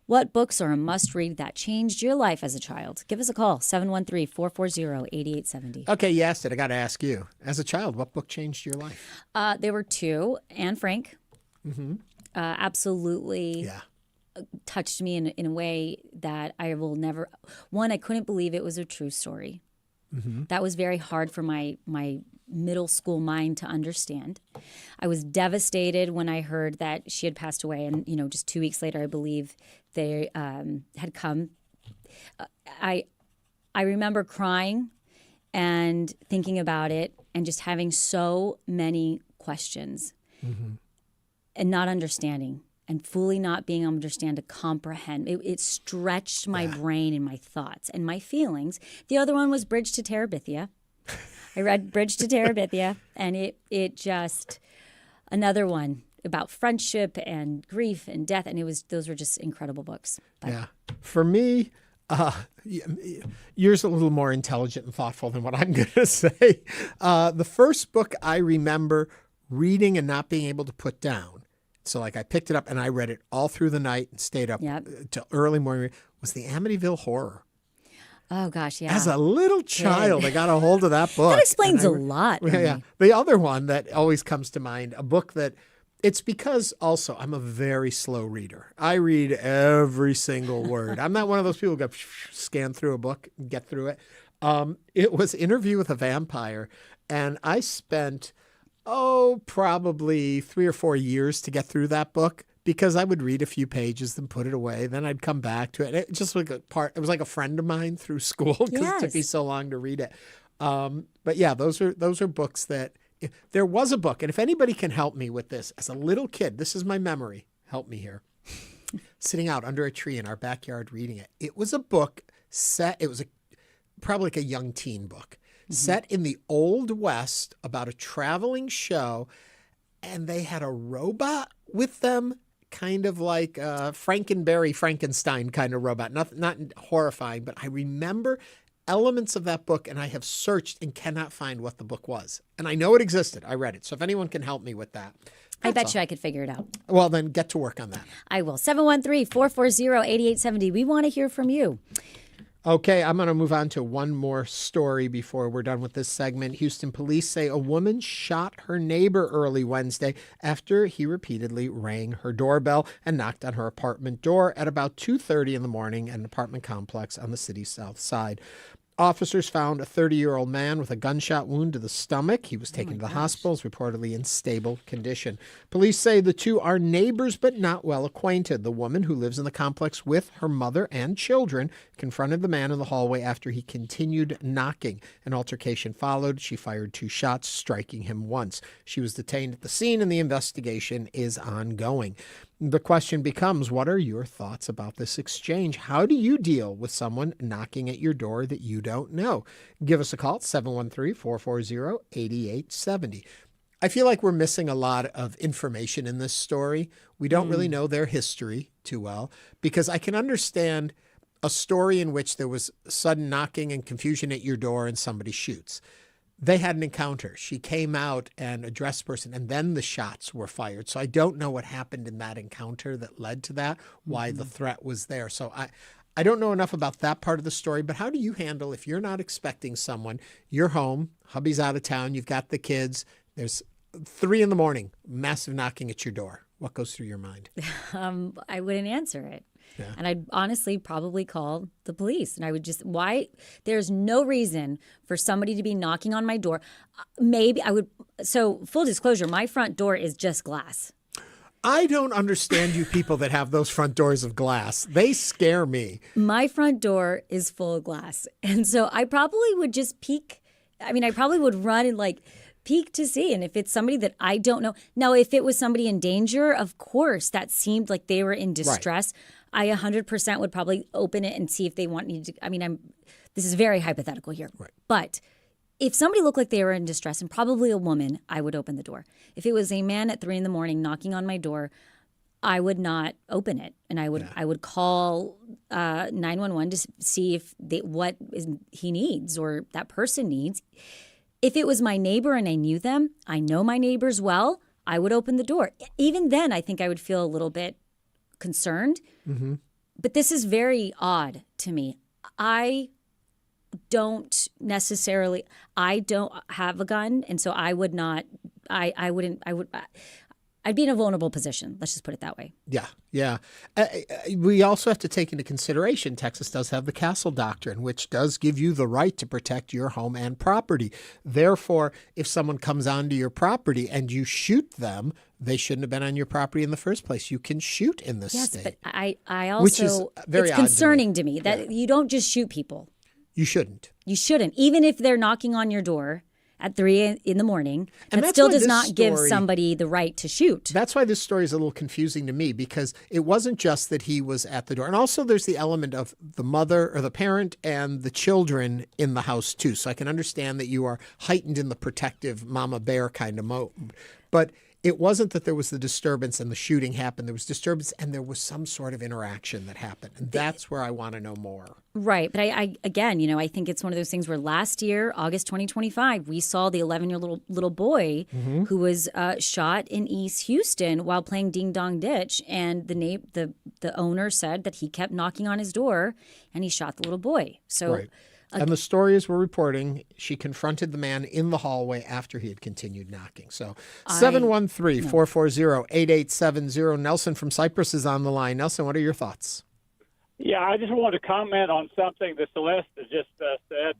What books are a must-read that changed your life as a child? Give us a call, 713-440-8870. Okay, you asked it. I got to ask you. As a child, what book changed your life? There were two. Anne Frank. Absolutely touched me in a way that I will never... One, I couldn't believe it was a true story. That was very hard for my middle school mind to understand. I was devastated when I heard that she had passed away. And, just 2 weeks later, I believe they had come. I remember crying and thinking about it and just having so many questions and not understanding and fully not being able to understand, to comprehend. It stretched my brain and my thoughts and my feelings. The other one was Bridge to Terabithia. I read Bridge to Terabithia, and it just, another one about friendship and grief and death, and those were just incredible books. Yeah. For me, yours a little more intelligent and thoughtful than what I'm going to say. The first book I remember reading and not being able to put down, so I picked it up and I read it all through the night and stayed up till early morning, was the Amityville Horror. Oh, gosh, yeah. As a little child, I got a hold of that book. That explains a lot. Yeah. The other one that always comes to mind, a book that It's because also I'm a very slow reader. I read every single word. I'm not one of those people who go scan through a book and get through it. It was Interview with a Vampire, and I spent, probably 3 or 4 years to get through that book because I would read a few pages, then put it away, then I'd come back to it. It just like it was like a friend of mine through school because it took me so long to read it. But yeah, those are books that there was a book, and if anybody can help me with this, as a little kid, this is my memory. Help me here. Sitting out under a tree in our backyard reading it. It was a book set. It was probably like a young teen book set in the Old West about a traveling show, and they had a robot with them, kind of like Frankenstein kind of robot. Not horrifying, but I remember elements of that book, and I have searched and cannot find what the book was. And I know it existed. I read it. So if anyone can help me with that. I bet you I could figure it out. Well, then get to work on that. I will. 713-440-8870. We want to hear from you. Okay, I'm going to move on to one more story before we're done with this segment. Houston police say a woman shot her neighbor early Wednesday after he repeatedly rang her doorbell and knocked on her apartment door at about 2:30 in the morning at an apartment complex on the city's south side. Officers found a 30-year-old man with a gunshot wound to the stomach. He was taken to the hospital, is reportedly in stable condition. Police say the two are neighbors but not well acquainted. The woman, who lives in the complex with her mother and children, confronted the man in the hallway after he continued knocking. An altercation followed. She fired 2 shots, striking him once. She was detained at the scene, and the investigation is ongoing. The question becomes, what are your thoughts about this exchange? How do you deal with someone knocking at your door that you don't know? Give us a call at 713-440-8870. I feel like we're missing a lot of information in this story. We don't really know their history too well, because I can understand a story in which there was sudden knocking and confusion at your door and somebody shoots. They had an encounter. She came out and addressed the person, and then the shots were fired. So I don't know what happened in that encounter that led to that, why the threat was there. So I don't know enough about that part of the story, but how do you handle if you're not expecting someone, you're home, hubby's out of town, you've got the kids, there's 3 a.m, massive knocking at your door. What goes through your mind? I wouldn't answer it. Yeah. And I'd honestly probably call the police. And I would just, there's no reason for somebody to be knocking on my door. Maybe I would, so full disclosure, my front door is just glass. I don't understand you people that have those front doors of glass. They scare me. My front door is full of glass. And so I probably would just peek. I mean, I probably would run and peek to see. And if it's somebody that I don't know. Now, if it was somebody in danger, of course, that seemed like they were in distress. Right. I 100% would probably open it and see if they want me to. I mean, this is very hypothetical here. Right. But if somebody looked like they were in distress, and probably a woman, I would open the door. If it was a man at 3 a.m. knocking on my door, I would not open it, and I would call 911 to see if what he needs or that person needs. If it was my neighbor and I knew them, I know my neighbors well, I would open the door. Even then, I think I would feel a little bit concerned. Mm-hmm. But this is very odd to me. I don't have a gun, and so I would not. I'd be in a vulnerable position. Let's just put it that way. Yeah. We also have to take into consideration Texas does have the Castle Doctrine, which does give you the right to protect your home and property. Therefore, if someone comes onto your property and you shoot them, they shouldn't have been on your property in the first place. You can shoot in this state. Yes, but I also, which is very it's concerning to me that you don't just shoot people. You shouldn't. You shouldn't. Even if they're knocking on your door at 3 a.m, and that still does not give somebody the right to shoot. That's why this story is a little confusing to me, because it wasn't just that he was at the door. And also there's the element of the mother or the parent and the children in the house too. So I can understand that you are heightened in the protective mama bear kind of mode. But it wasn't that there was the disturbance and the shooting happened. There was disturbance and there was some sort of interaction that happened. And that's where I want to know more. Right. But I again, I think it's one of those things where last year, August 2025, we saw the 11-year-old little boy who was shot in East Houston while playing Ding Dong Ditch. And the owner said that he kept knocking on his door and he shot the little boy. So And the stories were reporting she confronted the man in the hallway after he had continued knocking. So 713-440-8870. Nelson from Cyprus is on the line. Nelson, what are your thoughts? Yeah, I just wanted to comment on something that Celeste just said.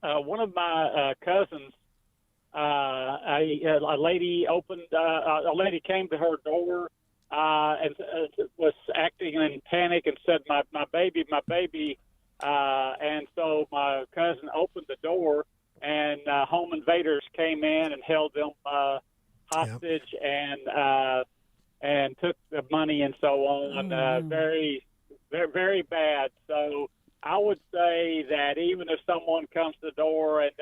One of my cousins, a lady came to her door and was acting in panic and said, my baby. And so my cousin opened the door, and home invaders came in and held them hostage and took the money and so on. Very, very bad. So I would say that even if someone comes to the door and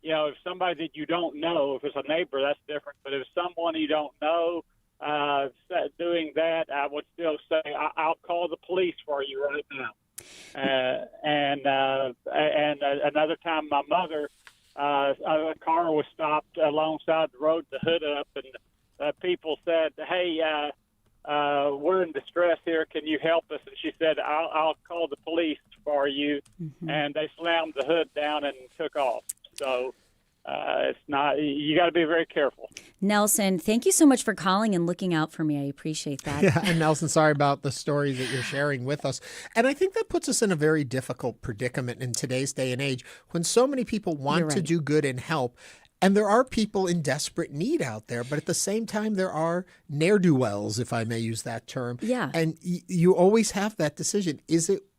if somebody that you don't know, if it's a neighbor, that's different. But if someone you don't know doing that, I would still say I'll call the police for you right now. And another time, my mother, a car was stopped alongside the road, the hood up, and people said, "Hey, we're in distress here. Can you help us?" And she said, "I'll call the police for you." Mm-hmm. And they slammed the hood down and took off. So it's not. You got to be very careful. Nelson, thank you so much for calling and looking out for me. I appreciate that. Yeah, and Nelson, sorry about the stories that you're sharing with us. And I think that puts us in a very difficult predicament in today's day and age when so many people want to do good and help. And there are people in desperate need out there, but at the same time, there are ne'er-do-wells, if I may use that term. Yeah. And you always have that decision.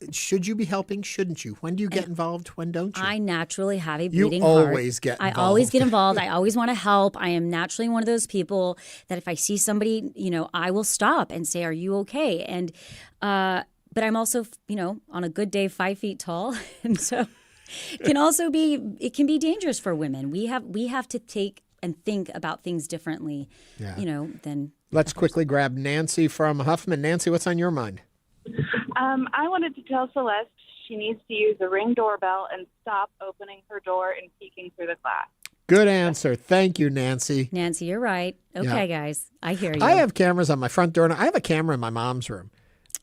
Should you be helping? Shouldn't you? When do you get involved? When don't you? I naturally have a bleeding heart. You always get involved. I always get involved. I always want to help. I am naturally one of those people that if I see somebody, I will stop and say, "Are you okay?" And but I'm also, on a good day, 5 feet tall, and so. It can be dangerous for women. We have to take and think about things differently, than. Let's quickly grab Nancy from Huffman. Nancy, what's on your mind? I wanted to tell Celeste she needs to use the Ring doorbell and stop opening her door and peeking through the glass. Good answer. Thank you, Nancy. Nancy, you're right. Okay, guys, I hear you. I have cameras on my front door, and I have a camera in my mom's room.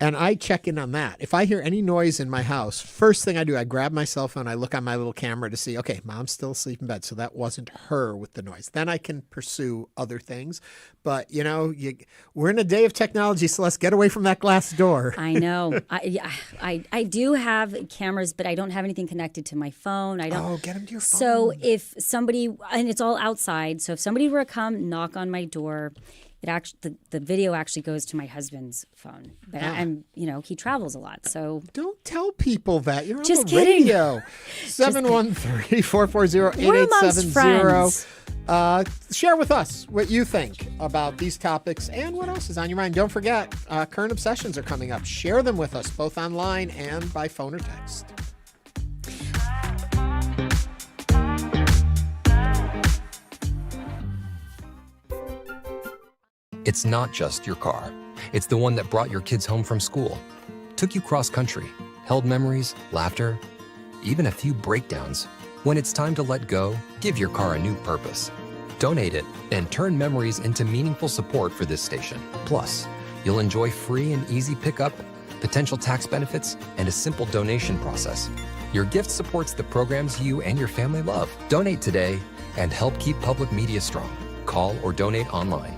And I check in on that. If I hear any noise in my house, first thing I do, I grab my cell phone, I look on my little camera to see, okay, mom's still asleep in bed, so that wasn't her with the noise. Then I can pursue other things. But, we're in a day of technology, so let's get away from that glass door. I know. I do have cameras, but I don't have anything connected to my phone. I don't. Oh, get them to your phone. So if somebody, and it's all outside, so if somebody were to come knock on my door, the video actually goes to my husband's phone, but he travels a lot. So don't tell people that you're just on the kidding. Radio. 713-440-8870. Share with us what you think about these topics and what else is on your mind. Don't forget, current obsessions are coming up. Share them with us both online and by phone or text. It's not just your car. It's the one that brought your kids home from school, took you cross-country, held memories, laughter, even a few breakdowns. When it's time to let go, give your car a new purpose. Donate it and turn memories into meaningful support for this station. Plus, you'll enjoy free and easy pickup, potential tax benefits, and a simple donation process. Your gift supports the programs you and your family love. Donate today and help keep public media strong. Call or donate online.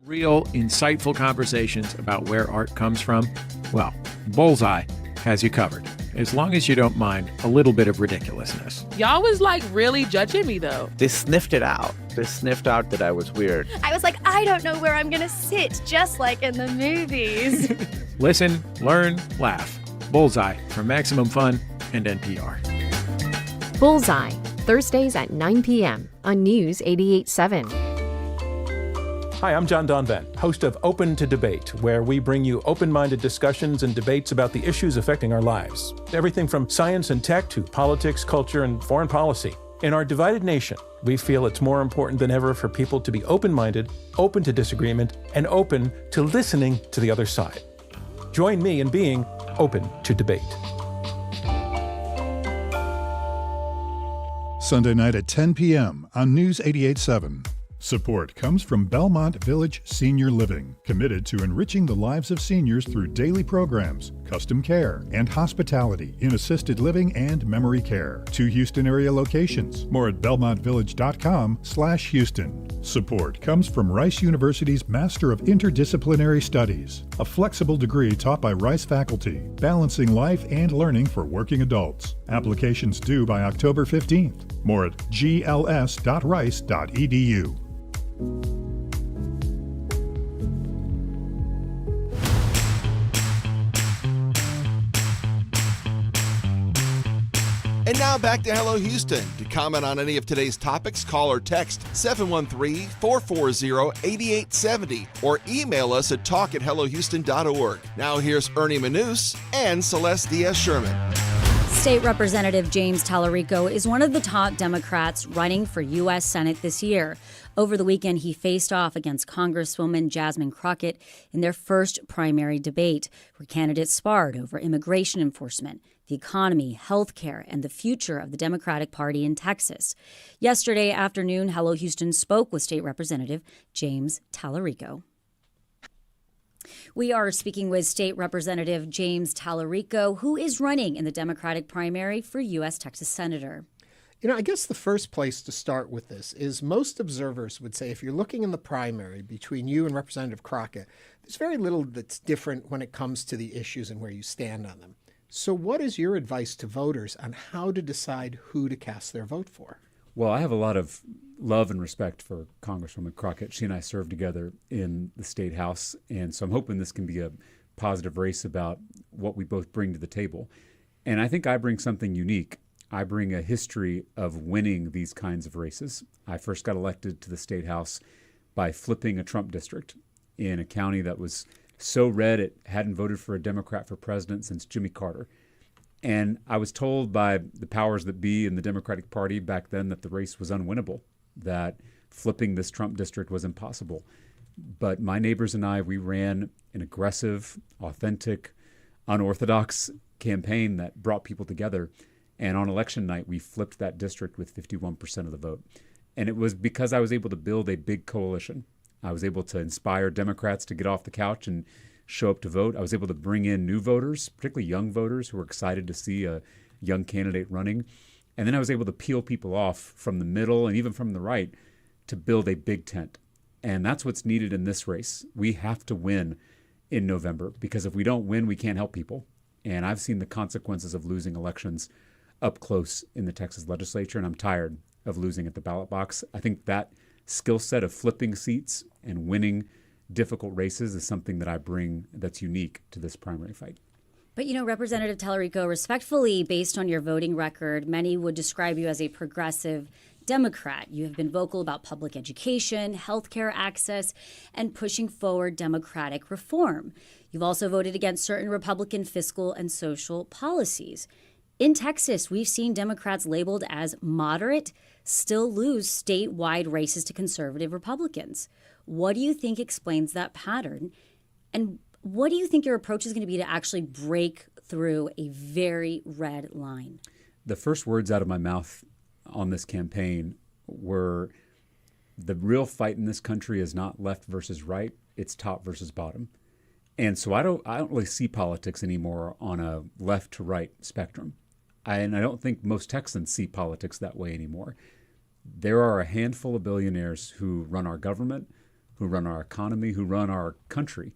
Real, insightful conversations about where art comes from? Well, Bullseye has you covered, as long as you don't mind a little bit of ridiculousness. Y'all was really judging me though. They sniffed it out. They sniffed out that I was weird. I was like, I don't know where I'm gonna sit, just like in the movies. Listen, learn, laugh. Bullseye from Maximum Fun and NPR. Bullseye, Thursdays at 9 p.m. on News 88.7. Hi, I'm John Donvan, host of Open to Debate, where we bring you open-minded discussions and debates about the issues affecting our lives. Everything from science and tech to politics, culture, and foreign policy. In our divided nation, we feel it's more important than ever for people to be open-minded, open to disagreement, and open to listening to the other side. Join me in being open to debate. Sunday night at 10 p.m. on News 88.7. Support comes from Belmont Village Senior Living, committed to enriching the lives of seniors through daily programs. custom care, and hospitality in assisted living and memory care. 2 Houston area locations. More at belmontvillage.com/Houston. Support comes from Rice University's Master of Interdisciplinary Studies, a flexible degree taught by Rice faculty, balancing life and learning for working adults. Applications due by October 15th. More at gls.rice.edu. And now back to Hello Houston. To comment on any of today's topics, call or text 713-440-8870 or email us at talk@hellohouston.org. Now here's Ernie Manous and Celeste Diaz-Sherman. State Representative James Talarico is one of the top Democrats running for U.S. Senate this year. Over the weekend, he faced off against Congresswoman Jasmine Crockett in their first primary debate, where candidates sparred over immigration enforcement, the economy, health care, and the future of the Democratic Party in Texas. Yesterday afternoon, Hello Houston spoke with State Representative James Talarico. We are speaking with State Representative James Talarico, who is running in the Democratic primary for U.S. Texas Senator. You know, I guess the first place to start with this is most observers would say if you're looking in the primary between you and Representative Crockett, there's very little that's different when it comes to the issues and where you stand on them. So what is your advice to voters on how to decide who to cast their vote for? Well, I have a lot of love and respect for Congresswoman Crockett. She and I served together in the State House, and so I'm hoping this can be a positive race about what we both bring to the table. And I think I bring something unique. I bring a history of winning these kinds of races. I first got elected to the State House by flipping a Trump district in a county that was so red it hadn't voted for a Democrat for president since Jimmy Carter. And I was told by the powers that be in the Democratic Party back then that the race was unwinnable, that flipping this Trump district was impossible. But my neighbors and I, we ran an aggressive, authentic, unorthodox campaign that brought people together. And on election night, we flipped that district with 51% of the vote. And it was because I was able to build a big coalition. I was able to inspire Democrats to get off the couch and show up to vote. I was able to bring in new voters, particularly young voters who were excited to see a young candidate running. And then I was able to peel people off from the middle and even from the right to build a big tent. And that's what's needed in this race. We have to win in November, because if we don't win, we can't help people. And I've seen the consequences of losing elections up close in the Texas legislature, and I'm tired of losing at the ballot box. I think that skill set of flipping seats and winning difficult races is something that I bring that's unique to this primary fight. But, you know, Representative Talarico, respectfully, based on your voting record, many would describe you as a progressive Democrat. You have been vocal about public education, healthcare access, and pushing forward democratic reform. You've also voted against certain Republican fiscal and social policies. In Texas, we've seen Democrats labeled as moderate still lose statewide races to conservative Republicans. What do you think explains that pattern? And what do you think your approach is going to be to actually break through a very red line? The first words out of my mouth on this campaign were, the real fight in this country is not left versus right, it's top versus bottom. And so I don't really see politics anymore on a left to right spectrum. And I don't think most Texans see politics that way anymore. There are a handful of billionaires who run our government, who run our economy, who run our country.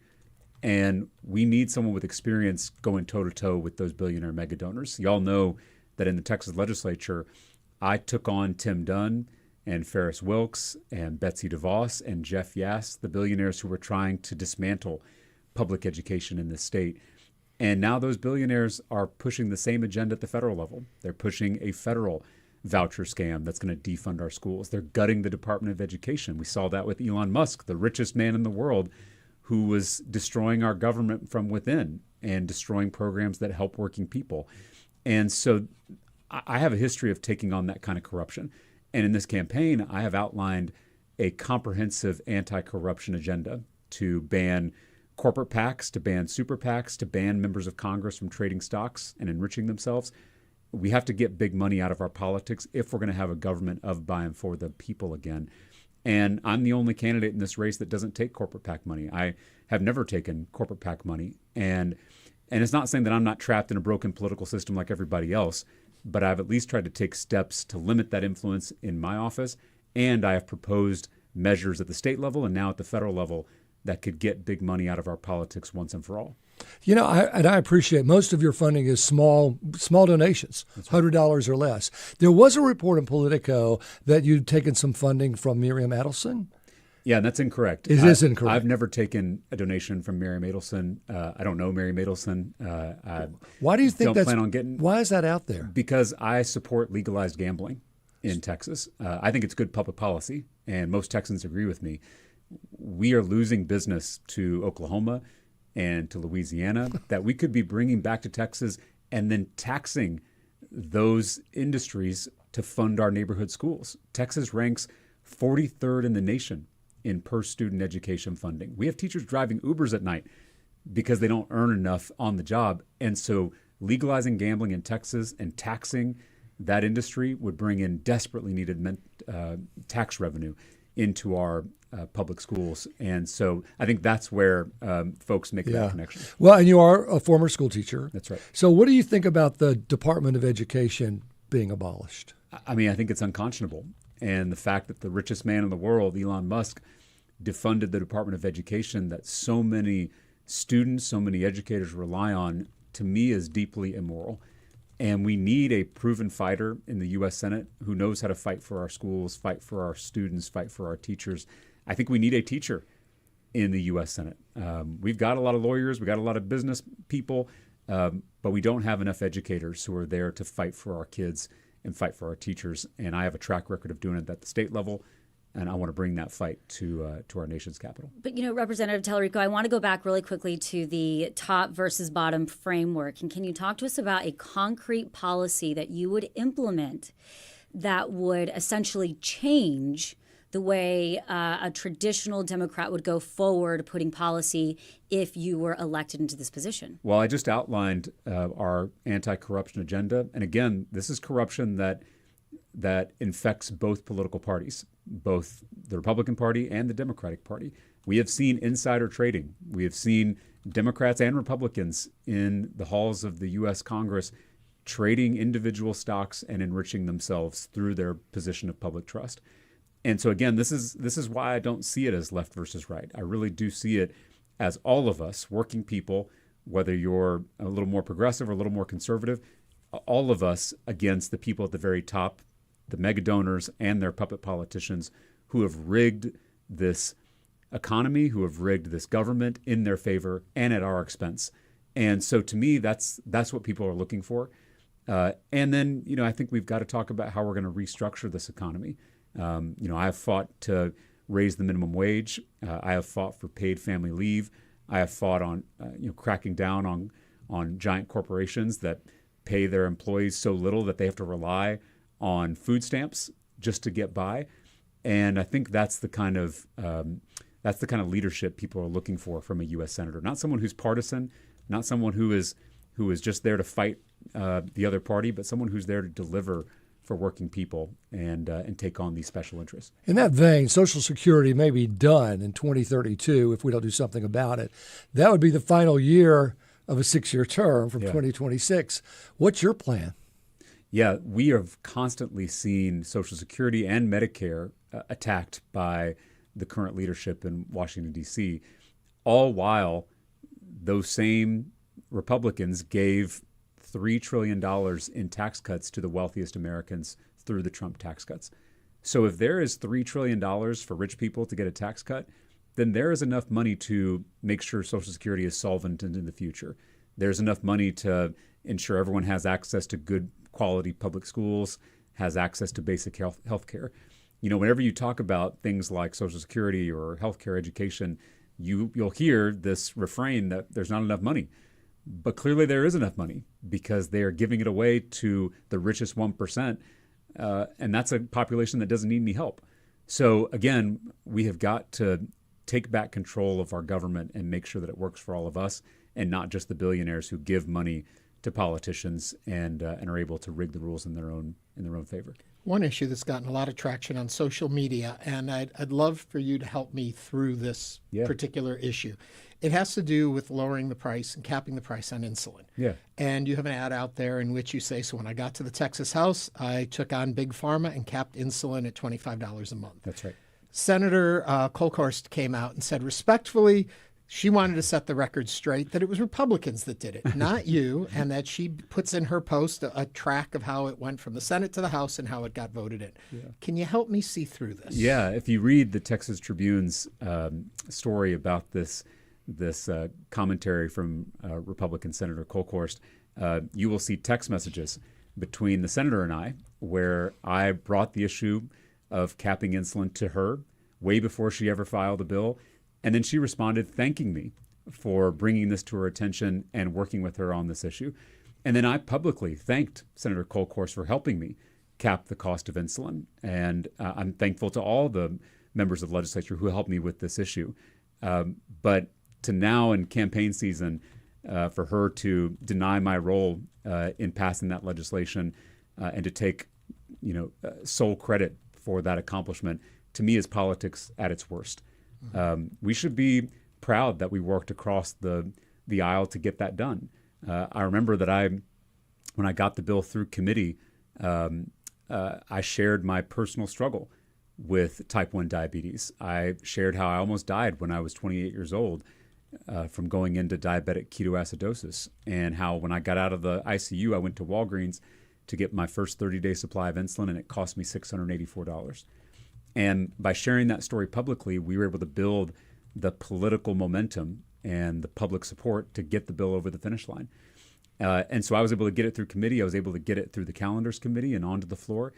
And we need someone with experience going toe-to-toe with those billionaire mega donors. Y'all know that in the Texas legislature, I took on Tim Dunn and Ferris Wilks and Betsy DeVos and Jeff Yass, the billionaires who were trying to dismantle public education in this state. And now those billionaires are pushing the same agenda at the federal level. They're pushing a federal voucher scam that's going to defund our schools. They're gutting the Department of Education. We saw that with Elon Musk, the richest man in the world, who was destroying our government from within and destroying programs that help working people. And so I have a history of taking on that kind of corruption. And in this campaign, I have outlined a comprehensive anti-corruption agenda to ban corporate PACs, to ban super PACs, to ban members of Congress from trading stocks and enriching themselves. We have to get big money out of our politics if we're going to have a government of, by, and for the people again. And I'm the only candidate in this race that doesn't take corporate PAC money. I have never taken corporate PAC money. And And it's not saying that I'm not trapped in a broken political system like everybody else, but I've at least tried to take steps to limit that influence in my office. And I have proposed measures at the state level and now at the federal level that could get big money out of our politics once and for all. You know, I appreciate most of your funding is small donations, $100 or less. There was a report in Politico that you'd taken some funding from Miriam Adelson. Yeah, and that's incorrect. It is incorrect. I've never taken a donation from Miriam Adelson. I don't know Miriam Adelson. Why do you think don't plan on getting? Why is that out there? Because I support legalized gambling in Texas. I think it's good public policy, and most Texans agree with me. We are losing business to Oklahoma and to Louisiana that we could be bringing back to Texas and then taxing those industries to fund our neighborhood schools. Texas ranks 43rd in the nation in per student education funding. We have teachers driving Ubers at night because they don't earn enough on the job. And so legalizing gambling in Texas and taxing that industry would bring in desperately needed tax revenue into our public schools. And so I think that's where folks make that connection. Well, and you are a former school teacher. That's right. So what do you think about the Department of Education being abolished? I mean, I think it's unconscionable. And the fact that the richest man in the world, Elon Musk, defunded the Department of Education that so many students, so many educators rely on, to me is deeply immoral. And we need a proven fighter in the U.S. Senate who knows how to fight for our schools, fight for our students, fight for our teachers. I think we need a teacher in the U.S. Senate. We've got a lot of lawyers, we've got a lot of business people, but we don't have enough educators who are there to fight for our kids and fight for our teachers. And I have a track record of doing it at the state level, and I want to bring that fight to our nation's capital. But, you know, Representative Talarico, I want to go back really quickly to the top versus bottom framework. And can you talk to us about a concrete policy that you would implement that would essentially change the way a traditional Democrat would go forward putting policy if you were elected into this position? Well, I just outlined our anti-corruption agenda. And again, this is corruption that infects both political parties, both the Republican Party and the Democratic Party. We have seen insider trading. We have seen Democrats and Republicans in the halls of the U.S. Congress trading individual stocks and enriching themselves through their position of public trust. And so again, this is why I don't see it as left versus right. I really do see it as all of us, working people, whether you're a little more progressive or a little more conservative, all of us against the people at the very top, the mega donors and their puppet politicians who have rigged this economy, who have rigged this government in their favor and at our expense. And so to me, that's what people are looking for. And then, you know, I think we've got to talk about how we're going to restructure this economy. You know, I have fought to raise the minimum wage. I have fought for paid family leave. I have fought on, cracking down on giant corporations that pay their employees so little that they have to rely on food stamps just to get by. And I think that's the kind of leadership people are looking for from a U.S. senator. Not someone who's partisan, not someone who is just there to fight the other party, but someone who's there to deliver for working people and take on these special interests. In that vein, Social Security may be done in 2032 if we don't do something about it. That would be the final year of a 6-year term from 2026. What's your plan? Yeah, we have constantly seen Social Security and Medicare attacked by the current leadership in Washington, D.C., all while those same Republicans gave $3 trillion in tax cuts to the wealthiest Americans through the Trump tax cuts. So if there is $3 trillion for rich people to get a tax cut, then there is enough money to make sure Social Security is solvent into the future. There's enough money to ensure everyone has access to good quality public schools, has access to basic health care. You know, whenever you talk about things like Social Security or healthcare education, you'll hear this refrain that there's not enough money. But clearly there is enough money because they are giving it away to the richest 1%. And that's a population that doesn't need any help. So again, we have got to take back control of our government and make sure that it works for all of us and not just the billionaires who give money to politicians and are able to rig the rules in their own favor. One issue that's gotten a lot of traction on social media, and I'd love for you to help me through this particular issue. It has to do with lowering the price and capping the price on insulin. Yeah. And you have an ad out there in which you say, so when I got to the Texas House, I took on Big Pharma and capped insulin at $25 a month. That's right. Senator Kolkhorst came out and said respectfully, she wanted to set the record straight that it was Republicans that did it, not you, and that she puts in her post a track of how it went from the Senate to the House and how it got voted in. Yeah. Can you help me see through this? Yeah, if you read the Texas Tribune's story about this commentary from Republican Senator Kolkhorst, you will see text messages between the senator and I where I brought the issue of capping insulin to her way before she ever filed a bill. And then she responded thanking me for bringing this to her attention and working with her on this issue. And then I publicly thanked Senator Kolkhorst for helping me cap the cost of insulin. And I'm thankful to all the members of the legislature who helped me with this issue. But to now in campaign season, for her to deny my role in passing that legislation and to take sole credit for that accomplishment, to me is politics at its worst. We should be proud that we worked across the aisle to get that done. I remember that when I got the bill through committee, I shared my personal struggle with type 1 diabetes. I shared how I almost died when I was 28 years old from going into diabetic ketoacidosis, and how when I got out of the ICU, I went to Walgreens to get my first 30-day supply of insulin, and it cost me $684. And by sharing that story publicly, we were able to build the political momentum and the public support to get the bill over the finish line. And so I was able to get it through committee. I was able to get it through the calendars committee and onto the floor,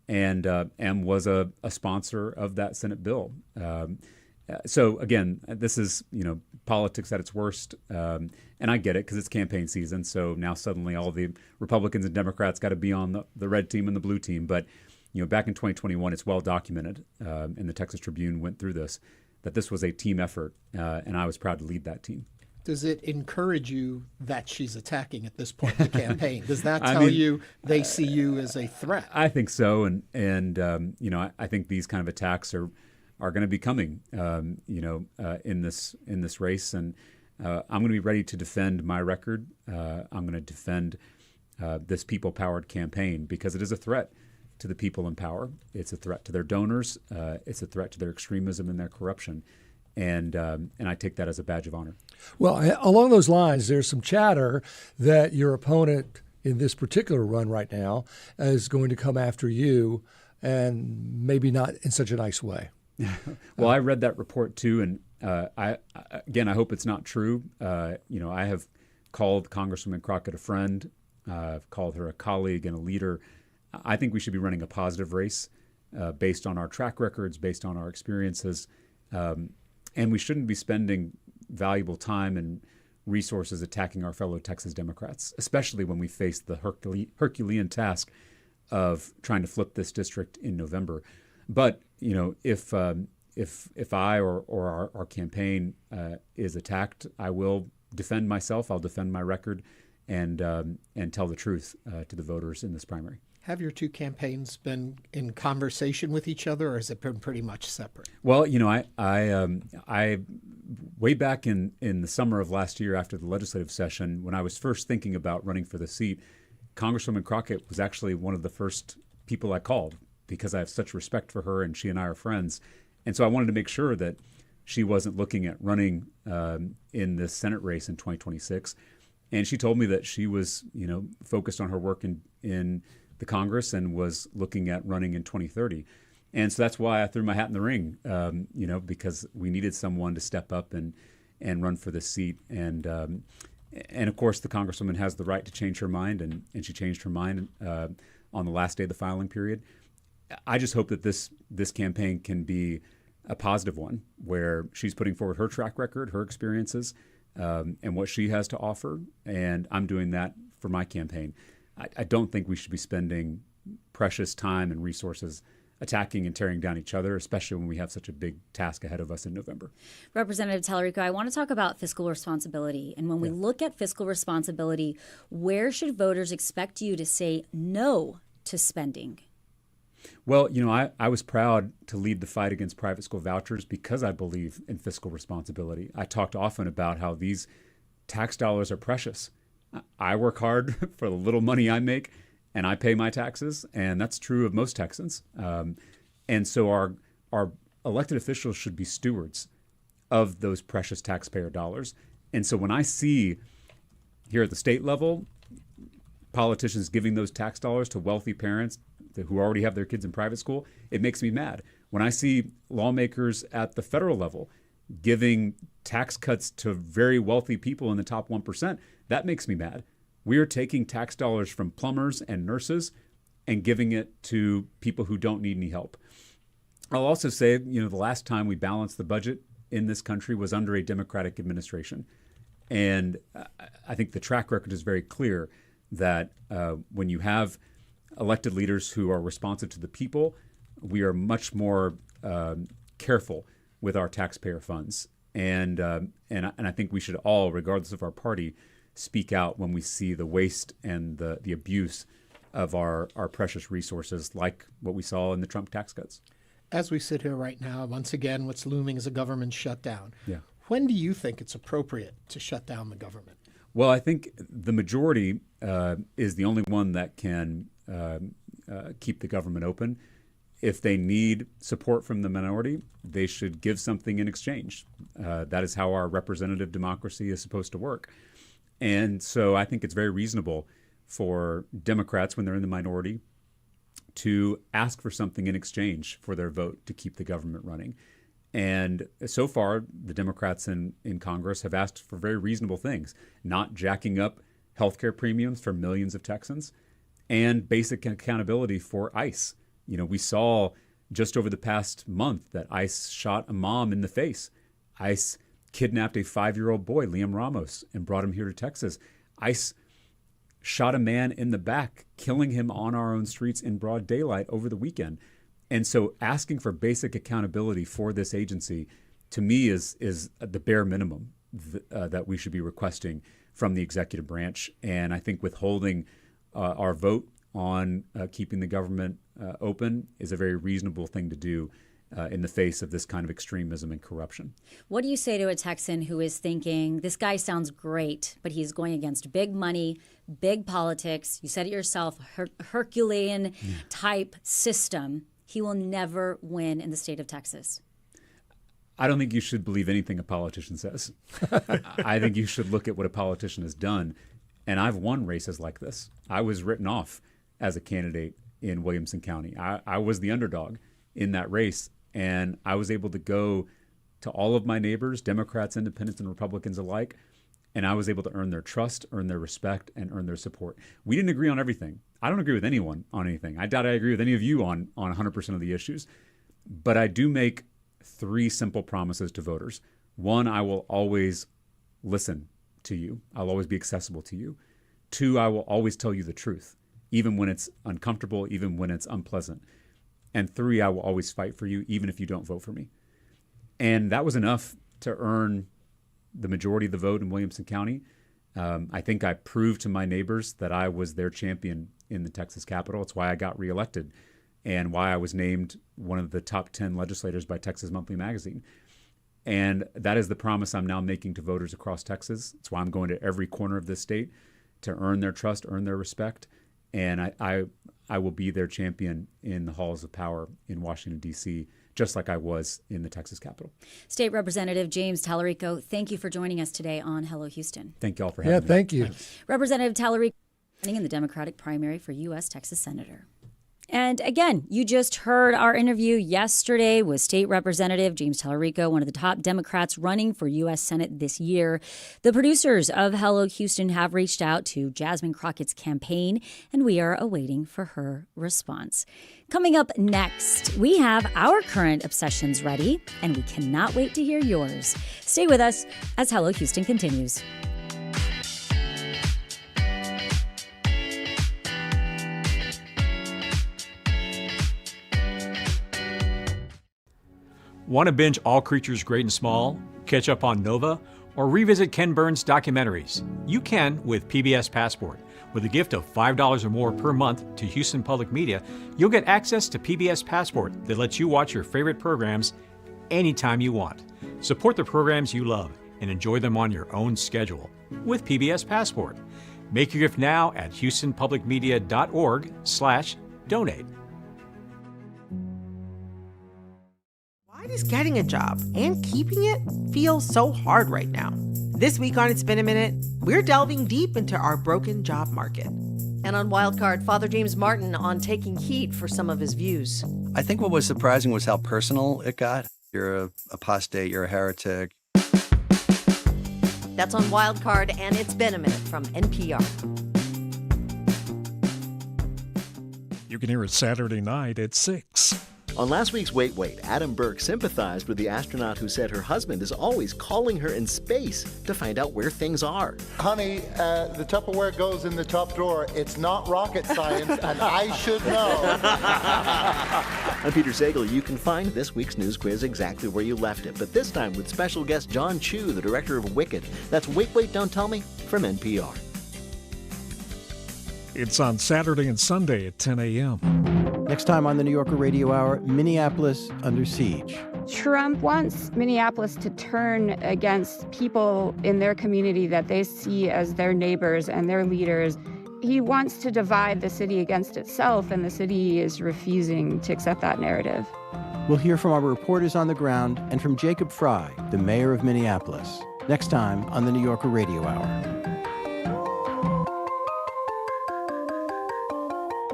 and was a sponsor of that Senate bill. So again, this is politics at its worst, and I get it because it's campaign season. So now suddenly all the Republicans and Democrats got to be on the red team and the blue team. But back in 2021, it's well documented, and the Texas Tribune went through this, that this was a team effort, and I was proud to lead that team. Does it encourage you that she's attacking at this point in the campaign? Does that tell you they see you as a threat? I think so, and I think these kind of attacks are going to be coming, in this race, and I'm going to be ready to defend my record. I'm going to defend this people-powered campaign because it is a threat to the people in power. It's a threat to their donors. It's a threat to their extremism and their corruption. And I take that as a badge of honor. Well, along those lines, there's some chatter that your opponent in this particular run right now is going to come after you, and maybe not in such a nice way. Well, I read that report too, and I hope it's not true. I have called Congresswoman Crockett a friend. I've called her a colleague and a leader. I think we should be running a positive race based on our track records, based on our experiences, and we shouldn't be spending valuable time and resources attacking our fellow Texas Democrats, especially when we face the Herculean task of trying to flip this district in November. But if I or our campaign is attacked, I will defend myself. I'll defend my record and tell the truth to the voters in this primary. Have your two campaigns been in conversation with each other, or has it been pretty much separate? Well, I way back in the summer of last year after the legislative session, when I was first thinking about running for the seat, Congresswoman Crockett was actually one of the first people I called because I have such respect for her and she and I are friends. And so I wanted to make sure that she wasn't looking at running in this Senate race in 2026. And she told me that she was, focused on her work in the Congress and was looking at running in 2030. And so that's why I threw my hat in the ring, because we needed someone to step up and run for this seat. And of course, the Congresswoman has the right to change her mind, and she changed her mind on the last day of the filing period. I just hope that this campaign can be a positive one, where she's putting forward her track record, her experiences, and what she has to offer, and I'm doing that for my campaign. I don't think we should be spending precious time and resources attacking and tearing down each other, especially when we have such a big task ahead of us in November. Representative Talarico, I want to talk about fiscal responsibility. And when we look at fiscal responsibility, where should voters expect you to say no to spending? Well, I was proud to lead the fight against private school vouchers because I believe in fiscal responsibility. I talked often about how these tax dollars are precious. I work hard for the little money I make, and I pay my taxes, and that's true of most Texans. And so our elected officials should be stewards of those precious taxpayer dollars. And so when I see here at the state level politicians giving those tax dollars to wealthy parents who already have their kids in private school, it makes me mad. When I see lawmakers at the federal level giving tax cuts to very wealthy people in the top 1%, that makes me mad. We are taking tax dollars from plumbers and nurses and giving it to people who don't need any help. I'll also say, the last time we balanced the budget in this country was under a Democratic administration. And I think the track record is very clear that when you have elected leaders who are responsive to the people, we are much more careful with our taxpayer funds. And I think we should all, regardless of our party, speak out when we see the waste and the abuse of our precious resources, like what we saw in the Trump tax cuts. As we sit here right now, once again, what's looming is a government shutdown. Yeah. When do you think it's appropriate to shut down the government? Well, I think the majority is the only one that can keep the government open. If they need support from the minority, they should give something in exchange. That is how our representative democracy is supposed to work. And so I think it's very reasonable for Democrats, when they're in the minority, to ask for something in exchange for their vote to keep the government running. And so far, the Democrats in Congress have asked for very reasonable things, not jacking up healthcare premiums for millions of Texans, and basic accountability for ICE. We saw just over the past month that ICE shot a mom in the face. ICE kidnapped a 5-year-old boy, Liam Ramos, and brought him here to Texas. ICE shot a man in the back, killing him on our own streets in broad daylight over the weekend. And so asking for basic accountability for this agency, to me, is the bare minimum that we should be requesting from the executive branch. And I think withholding our vote on keeping the government open is a very reasonable thing to do in the face of this kind of extremism and corruption. What do you say to a Texan who is thinking, this guy sounds great, but he's going against big money, big politics? You said it yourself, Herculean type system. He will never win in the state of Texas. I don't think you should believe anything a politician says. I think you should look at what a politician has done. And I've won races like this. I was written off as a candidate in Williamson County. I was the underdog in that race. And I was able to go to all of my neighbors, Democrats, Independents, and Republicans alike, and I was able to earn their trust, earn their respect, and earn their support. We didn't agree on everything. I don't agree with anyone on anything. I doubt I agree with any of you on 100% of the issues. But I do make 3 simple promises to voters. 1, I will always listen to you. I'll always be accessible to you. 2, I will always tell you the truth, even when it's uncomfortable, even when it's unpleasant. And 3, I will always fight for you, even if you don't vote for me. And that was enough to earn the majority of the vote in Williamson County. I think I proved to my neighbors that I was their champion in the Texas Capitol. It's why I got reelected and why I was named one of the top 10 legislators by Texas Monthly Magazine. And that is the promise I'm now making to voters across Texas. It's why I'm going to every corner of this state to earn their trust, earn their respect. And I will be their champion in the halls of power in Washington, D.C., just like I was in the Texas Capitol. State Representative James Talarico, thank you for joining us today on Hello Houston. Thank you all for having me. Thank you. Representative Talarico running in the Democratic primary for U.S. Texas Senator. And again, you just heard our interview yesterday with State Representative James Talarico, one of the top Democrats running for U.S. Senate this year. The producers of Hello Houston have reached out to Jasmine Crockett's campaign, and we are awaiting for her response. Coming up next, we have our current obsessions ready, and we cannot wait to hear yours. Stay with us as Hello Houston continues. Want to binge All Creatures Great and Small, catch up on Nova, or revisit Ken Burns' documentaries? You can with PBS Passport. With a gift of $5 or more per month to Houston Public Media, you'll get access to PBS Passport that lets you watch your favorite programs anytime you want. Support the programs you love and enjoy them on your own schedule with PBS Passport. Make your gift now at houstonpublicmedia.org/donate. Why does getting a job and keeping it feel so hard right now? This week on It's Been a Minute, we're delving deep into our broken job market. And on Wildcard, Father James Martin on taking heat for some of his views. I think what was surprising was how personal it got. You're a apostate, you're a heretic. That's on Wildcard, and It's Been a Minute from NPR. You can hear it Saturday night at 6. On last week's Wait, Wait, Adam Burke sympathized with the astronaut who said her husband is always calling her in space to find out where things are. Honey, the Tupperware goes in the top drawer. It's not rocket science, and I should know. I'm Peter Sagal. You can find this week's news quiz exactly where you left it, but this time with special guest John Chu, the director of Wicked. That's Wait, Wait, Don't Tell Me from NPR. It's on Saturday and Sunday at 10 a.m. Next time on the New Yorker Radio Hour, Minneapolis under siege. Trump wants Minneapolis to turn against people in their community that they see as their neighbors and their leaders. He wants to divide the city against itself, and the city is refusing to accept that narrative. We'll hear from our reporters on the ground and from Jacob Fry, the mayor of Minneapolis. Next time on the New Yorker Radio Hour.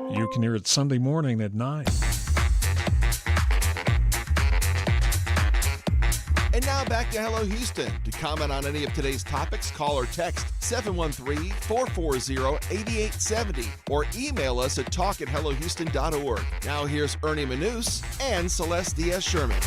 You can hear it Sunday morning at 9. And now back to Hello Houston. To comment on any of today's topics, call or text 713-440-8870 or email us at talk@hellohouston.org. Now here's Ernie Manous and Celeste Diaz-Sherman.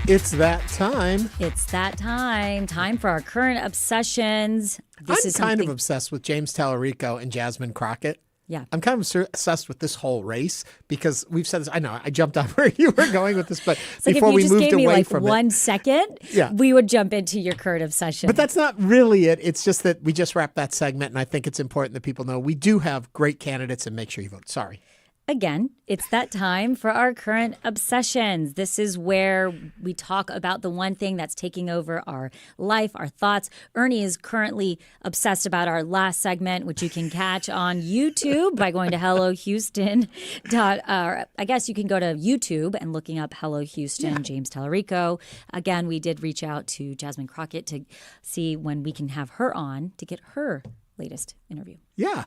It's that time. It's that time. Time for our current obsessions. I'm kind of obsessed with James Talarico and Jasmine Crockett. Yeah. I'm kind of obsessed with this whole race because we've said this. I know I jumped on where you were going with this, but before we moved away from it. 1 second, we would jump into your current obsession. But that's not really it. It's just that we just wrapped that segment, and I think it's important that people know we do have great candidates, and make sure you vote. Sorry. Again, it's that time for our current obsessions. This is where we talk about the one thing that's taking over our life, our thoughts. Ernie is currently obsessed about our last segment, which you can catch on YouTube by going to Hello Houston. I guess you can go to YouTube and looking up Hello Houston, James Talarico. Again, we did reach out to Jasmine Crockett to see when we can have her on to get her latest interview. Yeah.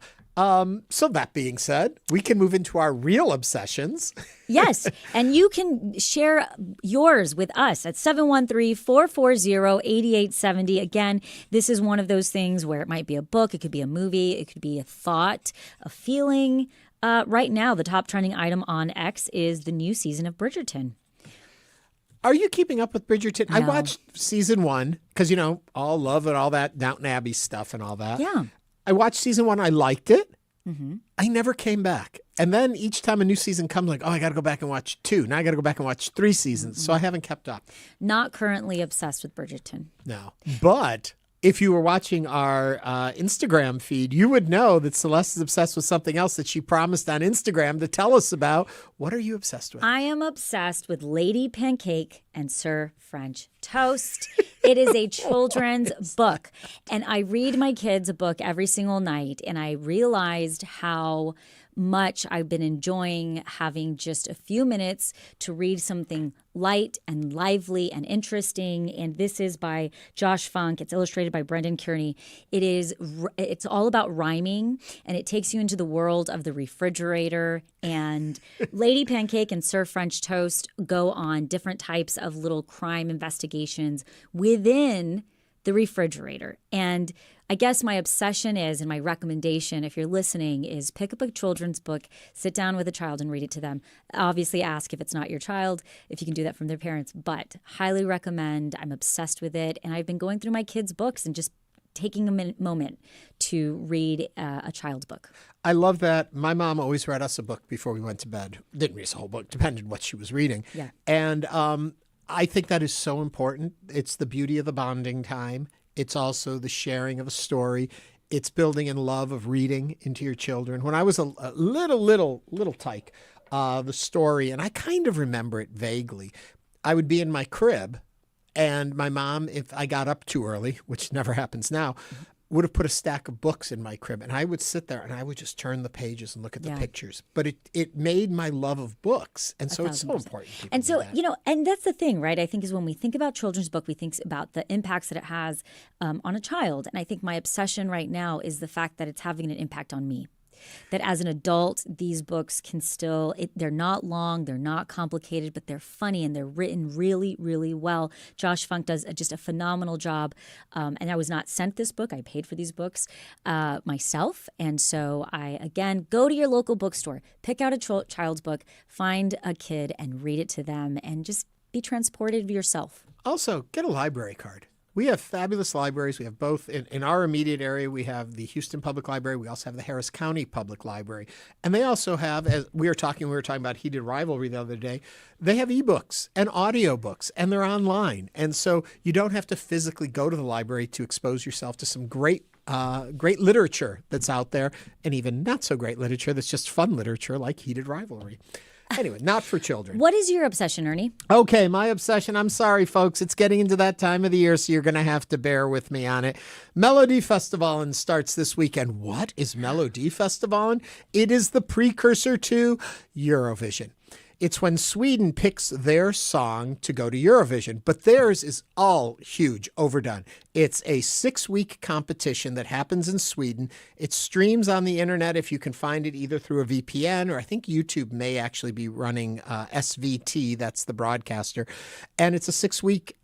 So that being said, we can move into our real obsessions. Yes. And you can share yours with us at 713-440-8870. Again, this is one of those things where it might be a book, it could be a movie, it could be a thought, a feeling. Right now, the top trending item on X is the new season of Bridgerton. Are you keeping up with Bridgerton? No. I watched season 1 because, all love and all that Downton Abbey stuff and all that. Yeah. I watched season 1. I liked it. Mm-hmm. I never came back. And then each time a new season comes, I got to go back and watch 2. Now I got to go back and watch 3 seasons. So I haven't kept up. Not currently obsessed with Bridgerton. No. But if you were watching our Instagram feed, you would know that Celeste is obsessed with something else that she promised on Instagram to tell us about. What are you obsessed with? I am obsessed with Lady Pancake and Sir French Toast. It is a children's book. And I read my kids a book every single night. And I realized how much I've been enjoying having just a few minutes to read something light and lively and interesting. And this is by Josh Funk. It's illustrated by Brendan Kearney. It's all about rhyming, and it takes you into the world of the refrigerator. And Lady Pancake and Sir French Toast go on different types of little crime investigations within the refrigerator. And I guess my obsession is, and my recommendation, if you're listening, is pick up a children's book, sit down with a child and read it to them. Obviously ask if it's not your child, if you can do that from their parents, but highly recommend. I'm obsessed with it. And I've been going through my kids' books and just taking a moment to read a child's book. I love that. My mom always read us a book before we went to bed. Didn't read us a whole book, depended on what she was reading. Yeah. And I think that is so important. It's the beauty of the bonding time. It's also the sharing of a story. It's building in love of reading into your children. When I was a little tyke, the story, and I kind of remember it vaguely, I would be in my crib, and my mom, if I got up too early, which never happens now, would have put a stack of books in my crib, and I would sit there and I would just turn the pages and look at the pictures. But it made my love of books, and so it's so important. And so, and that's the thing, right? I think is when we think about children's book, we think about the impacts that it has on a child. And I think my obsession right now is the fact that it's having an impact on me. That as an adult, these books can still, they're not long, they're not complicated, but they're funny and they're written really, really well. Josh Funk does just a phenomenal job. And I was not sent this book. I paid for these books myself. And so again, go to your local bookstore, pick out a child's book, find a kid and read it to them and just be transported yourself. Also, get a library card. We have fabulous libraries. We have both in our immediate area. We have the Houston Public Library. We also have the Harris County Public Library. And they also have, as we were talking about heated rivalry the other day, they have ebooks and audiobooks, and they're online. And so you don't have to physically go to the library to expose yourself to some great literature that's out there, and even not so great literature that's just fun literature like heated rivalry. Anyway, not for children. What is your obsession, Ernie? Okay, my obsession, I'm sorry, folks. It's getting into that time of the year, so you're going to have to bear with me on it. Melodifestivalen starts this weekend. What is Melodifestivalen? It is the precursor to Eurovision. It's when Sweden picks their song to go to Eurovision, but theirs is all huge, overdone. It's a 6-week competition that happens in Sweden. It streams on the internet if you can find it either through a VPN or I think YouTube may actually be running SVT, that's the broadcaster. And it's a 6-week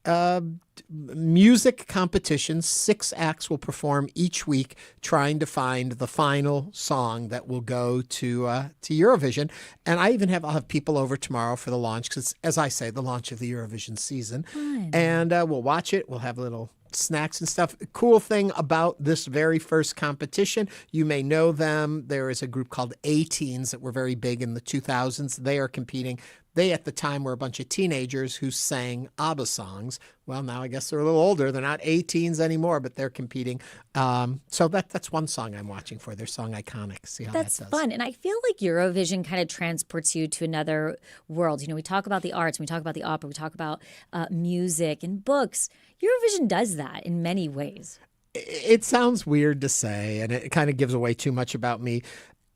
music competition. 6 acts will perform each week trying to find the final song that will go to Eurovision. And I'll have people over tomorrow for the launch because, as I say, the launch of the Eurovision season. Fun. And we'll watch it. We'll have little snacks and stuff. Cool thing about this very first competition, you may know them. There is a group called A-Teens that were very big in the 2000s. They are competing. They, at the time, were a bunch of teenagers who sang ABBA songs. Well, now I guess they're a little older. They're not A-Teens anymore, but they're competing. So that's one song I'm watching for. Their song Iconic. See how that's that does. Fun. And I feel like Eurovision kind of transports you to another world. You know, we talk about the arts, we talk about the opera, we talk about music and books. Eurovision does that in many ways. It sounds weird to say, and it kind of gives away too much about me.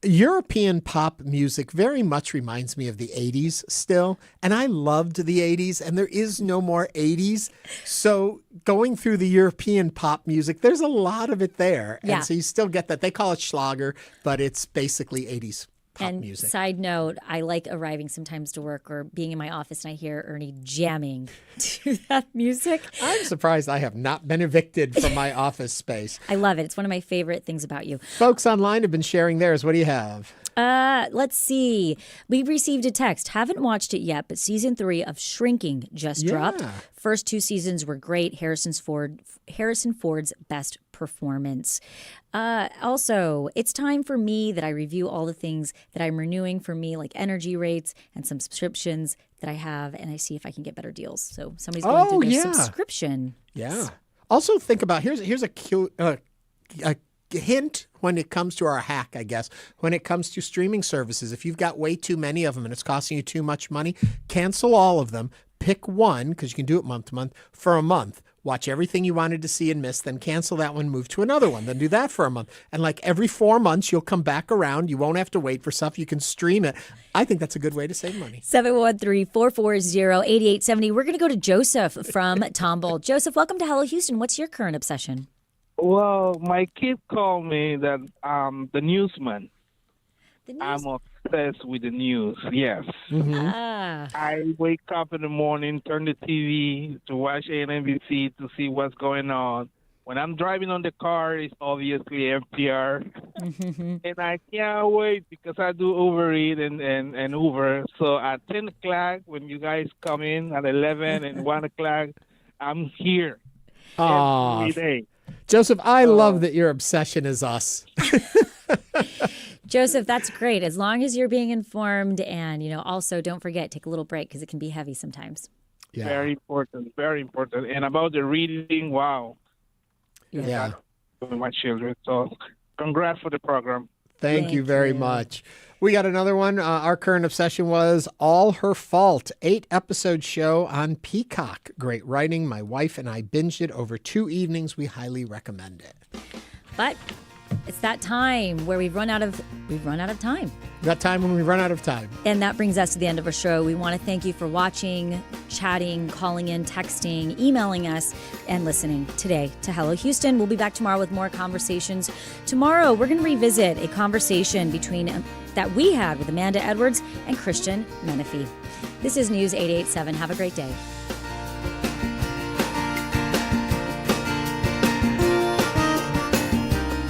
European pop music very much reminds me of the 80s still, and I loved the 80s, and there is no more 80s. So going through the European pop music, there's a lot of it there. Yeah. And so you still get that. They call it Schlager, but it's basically 80s pop and music. Side note, I like arriving sometimes to work or being in my office and I hear Ernie jamming to that music. I'm surprised I have not been evicted from my office space. I love it. It's one of my favorite things about you. Folks online have been sharing theirs. What do you have? Let's see. We received a text. Haven't watched it yet, but season 3 of Shrinking just dropped. First 2 seasons were great. Harrison Ford's best performance. Also, it's time for me that I review all the things that I'm renewing for me, like energy rates and some subscriptions that I have, and I see if I can get better deals. So somebody's going through their subscription. Yeah. Also think about, here's a cute a hint when it comes to our hack, I guess, when it comes to streaming services. If you've got way too many of them and it's costing you too much money, cancel all of them. Pick one, because you can do it month to month, for a month. Watch everything you wanted to see and miss, then cancel that one, move to another one, then do that for a month. And like every 4 months, you'll come back around. You won't have to wait for stuff. You can stream it. I think that's a good way to save money. 713-440-8870. We're going to go to Joseph from Tomball. Joseph, welcome to Hello Houston. What's your current obsession? Well, my kid called me that the newsman. I'm obsessed with the news, yes. Mm-hmm. I wake up in the morning, turn the TV to watch NBC to see what's going on. When I'm driving on the car, it's obviously NPR. And I can't wait because I do overeat and Uber. So at 10 o'clock, when you guys come in at 11 and 1 o'clock, I'm here every day. Joseph, I love that your obsession is us. Joseph, that's great. As long as you're being informed and, also don't forget, take a little break because it can be heavy sometimes. Yeah. Very important, very important. And about the reading, wow. Yeah. With my children. So congrats for the program. Thank you very much. We got another one. Our current obsession was All Her Fault, 8-episode show on Peacock. Great writing. My wife and I binged it over 2 evenings. We highly recommend it. But it's that time where we've run out of time. That time when we run out of time. And that brings us to the end of our show. We want to thank you for watching, chatting, calling in, texting, emailing us, and listening today to Hello Houston. We'll be back tomorrow with more conversations. Tomorrow, we're going to revisit a conversation that we had with Amanda Edwards and Christian Menifee. This is News 887. Have a great day.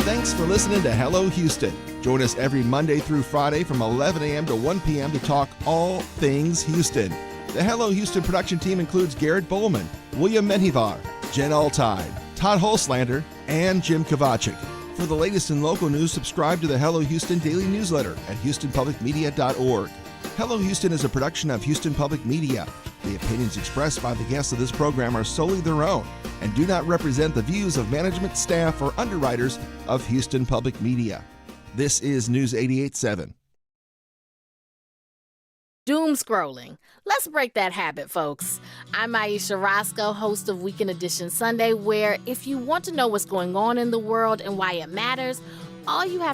Thanks for listening to Hello Houston. Join us every Monday through Friday from 11 a.m. to 1 p.m. to talk all things Houston. The Hello Houston production team includes Garrett Bowman, William Menjivar, Jen Altide, Todd Holslander, and Jim Kovacic. For the latest in local news, subscribe to the Hello Houston daily newsletter at houstonpublicmedia.org. Hello Houston is a production of Houston Public Media. The opinions expressed by the guests of this program are solely their own and do not represent the views of management, staff, or underwriters of Houston Public Media. This is News 88.7. Doom scrolling. Let's break that habit, folks. I'm Aisha Roscoe, host of Weekend Edition Sunday, where if you want to know what's going on in the world and why it matters, all you have to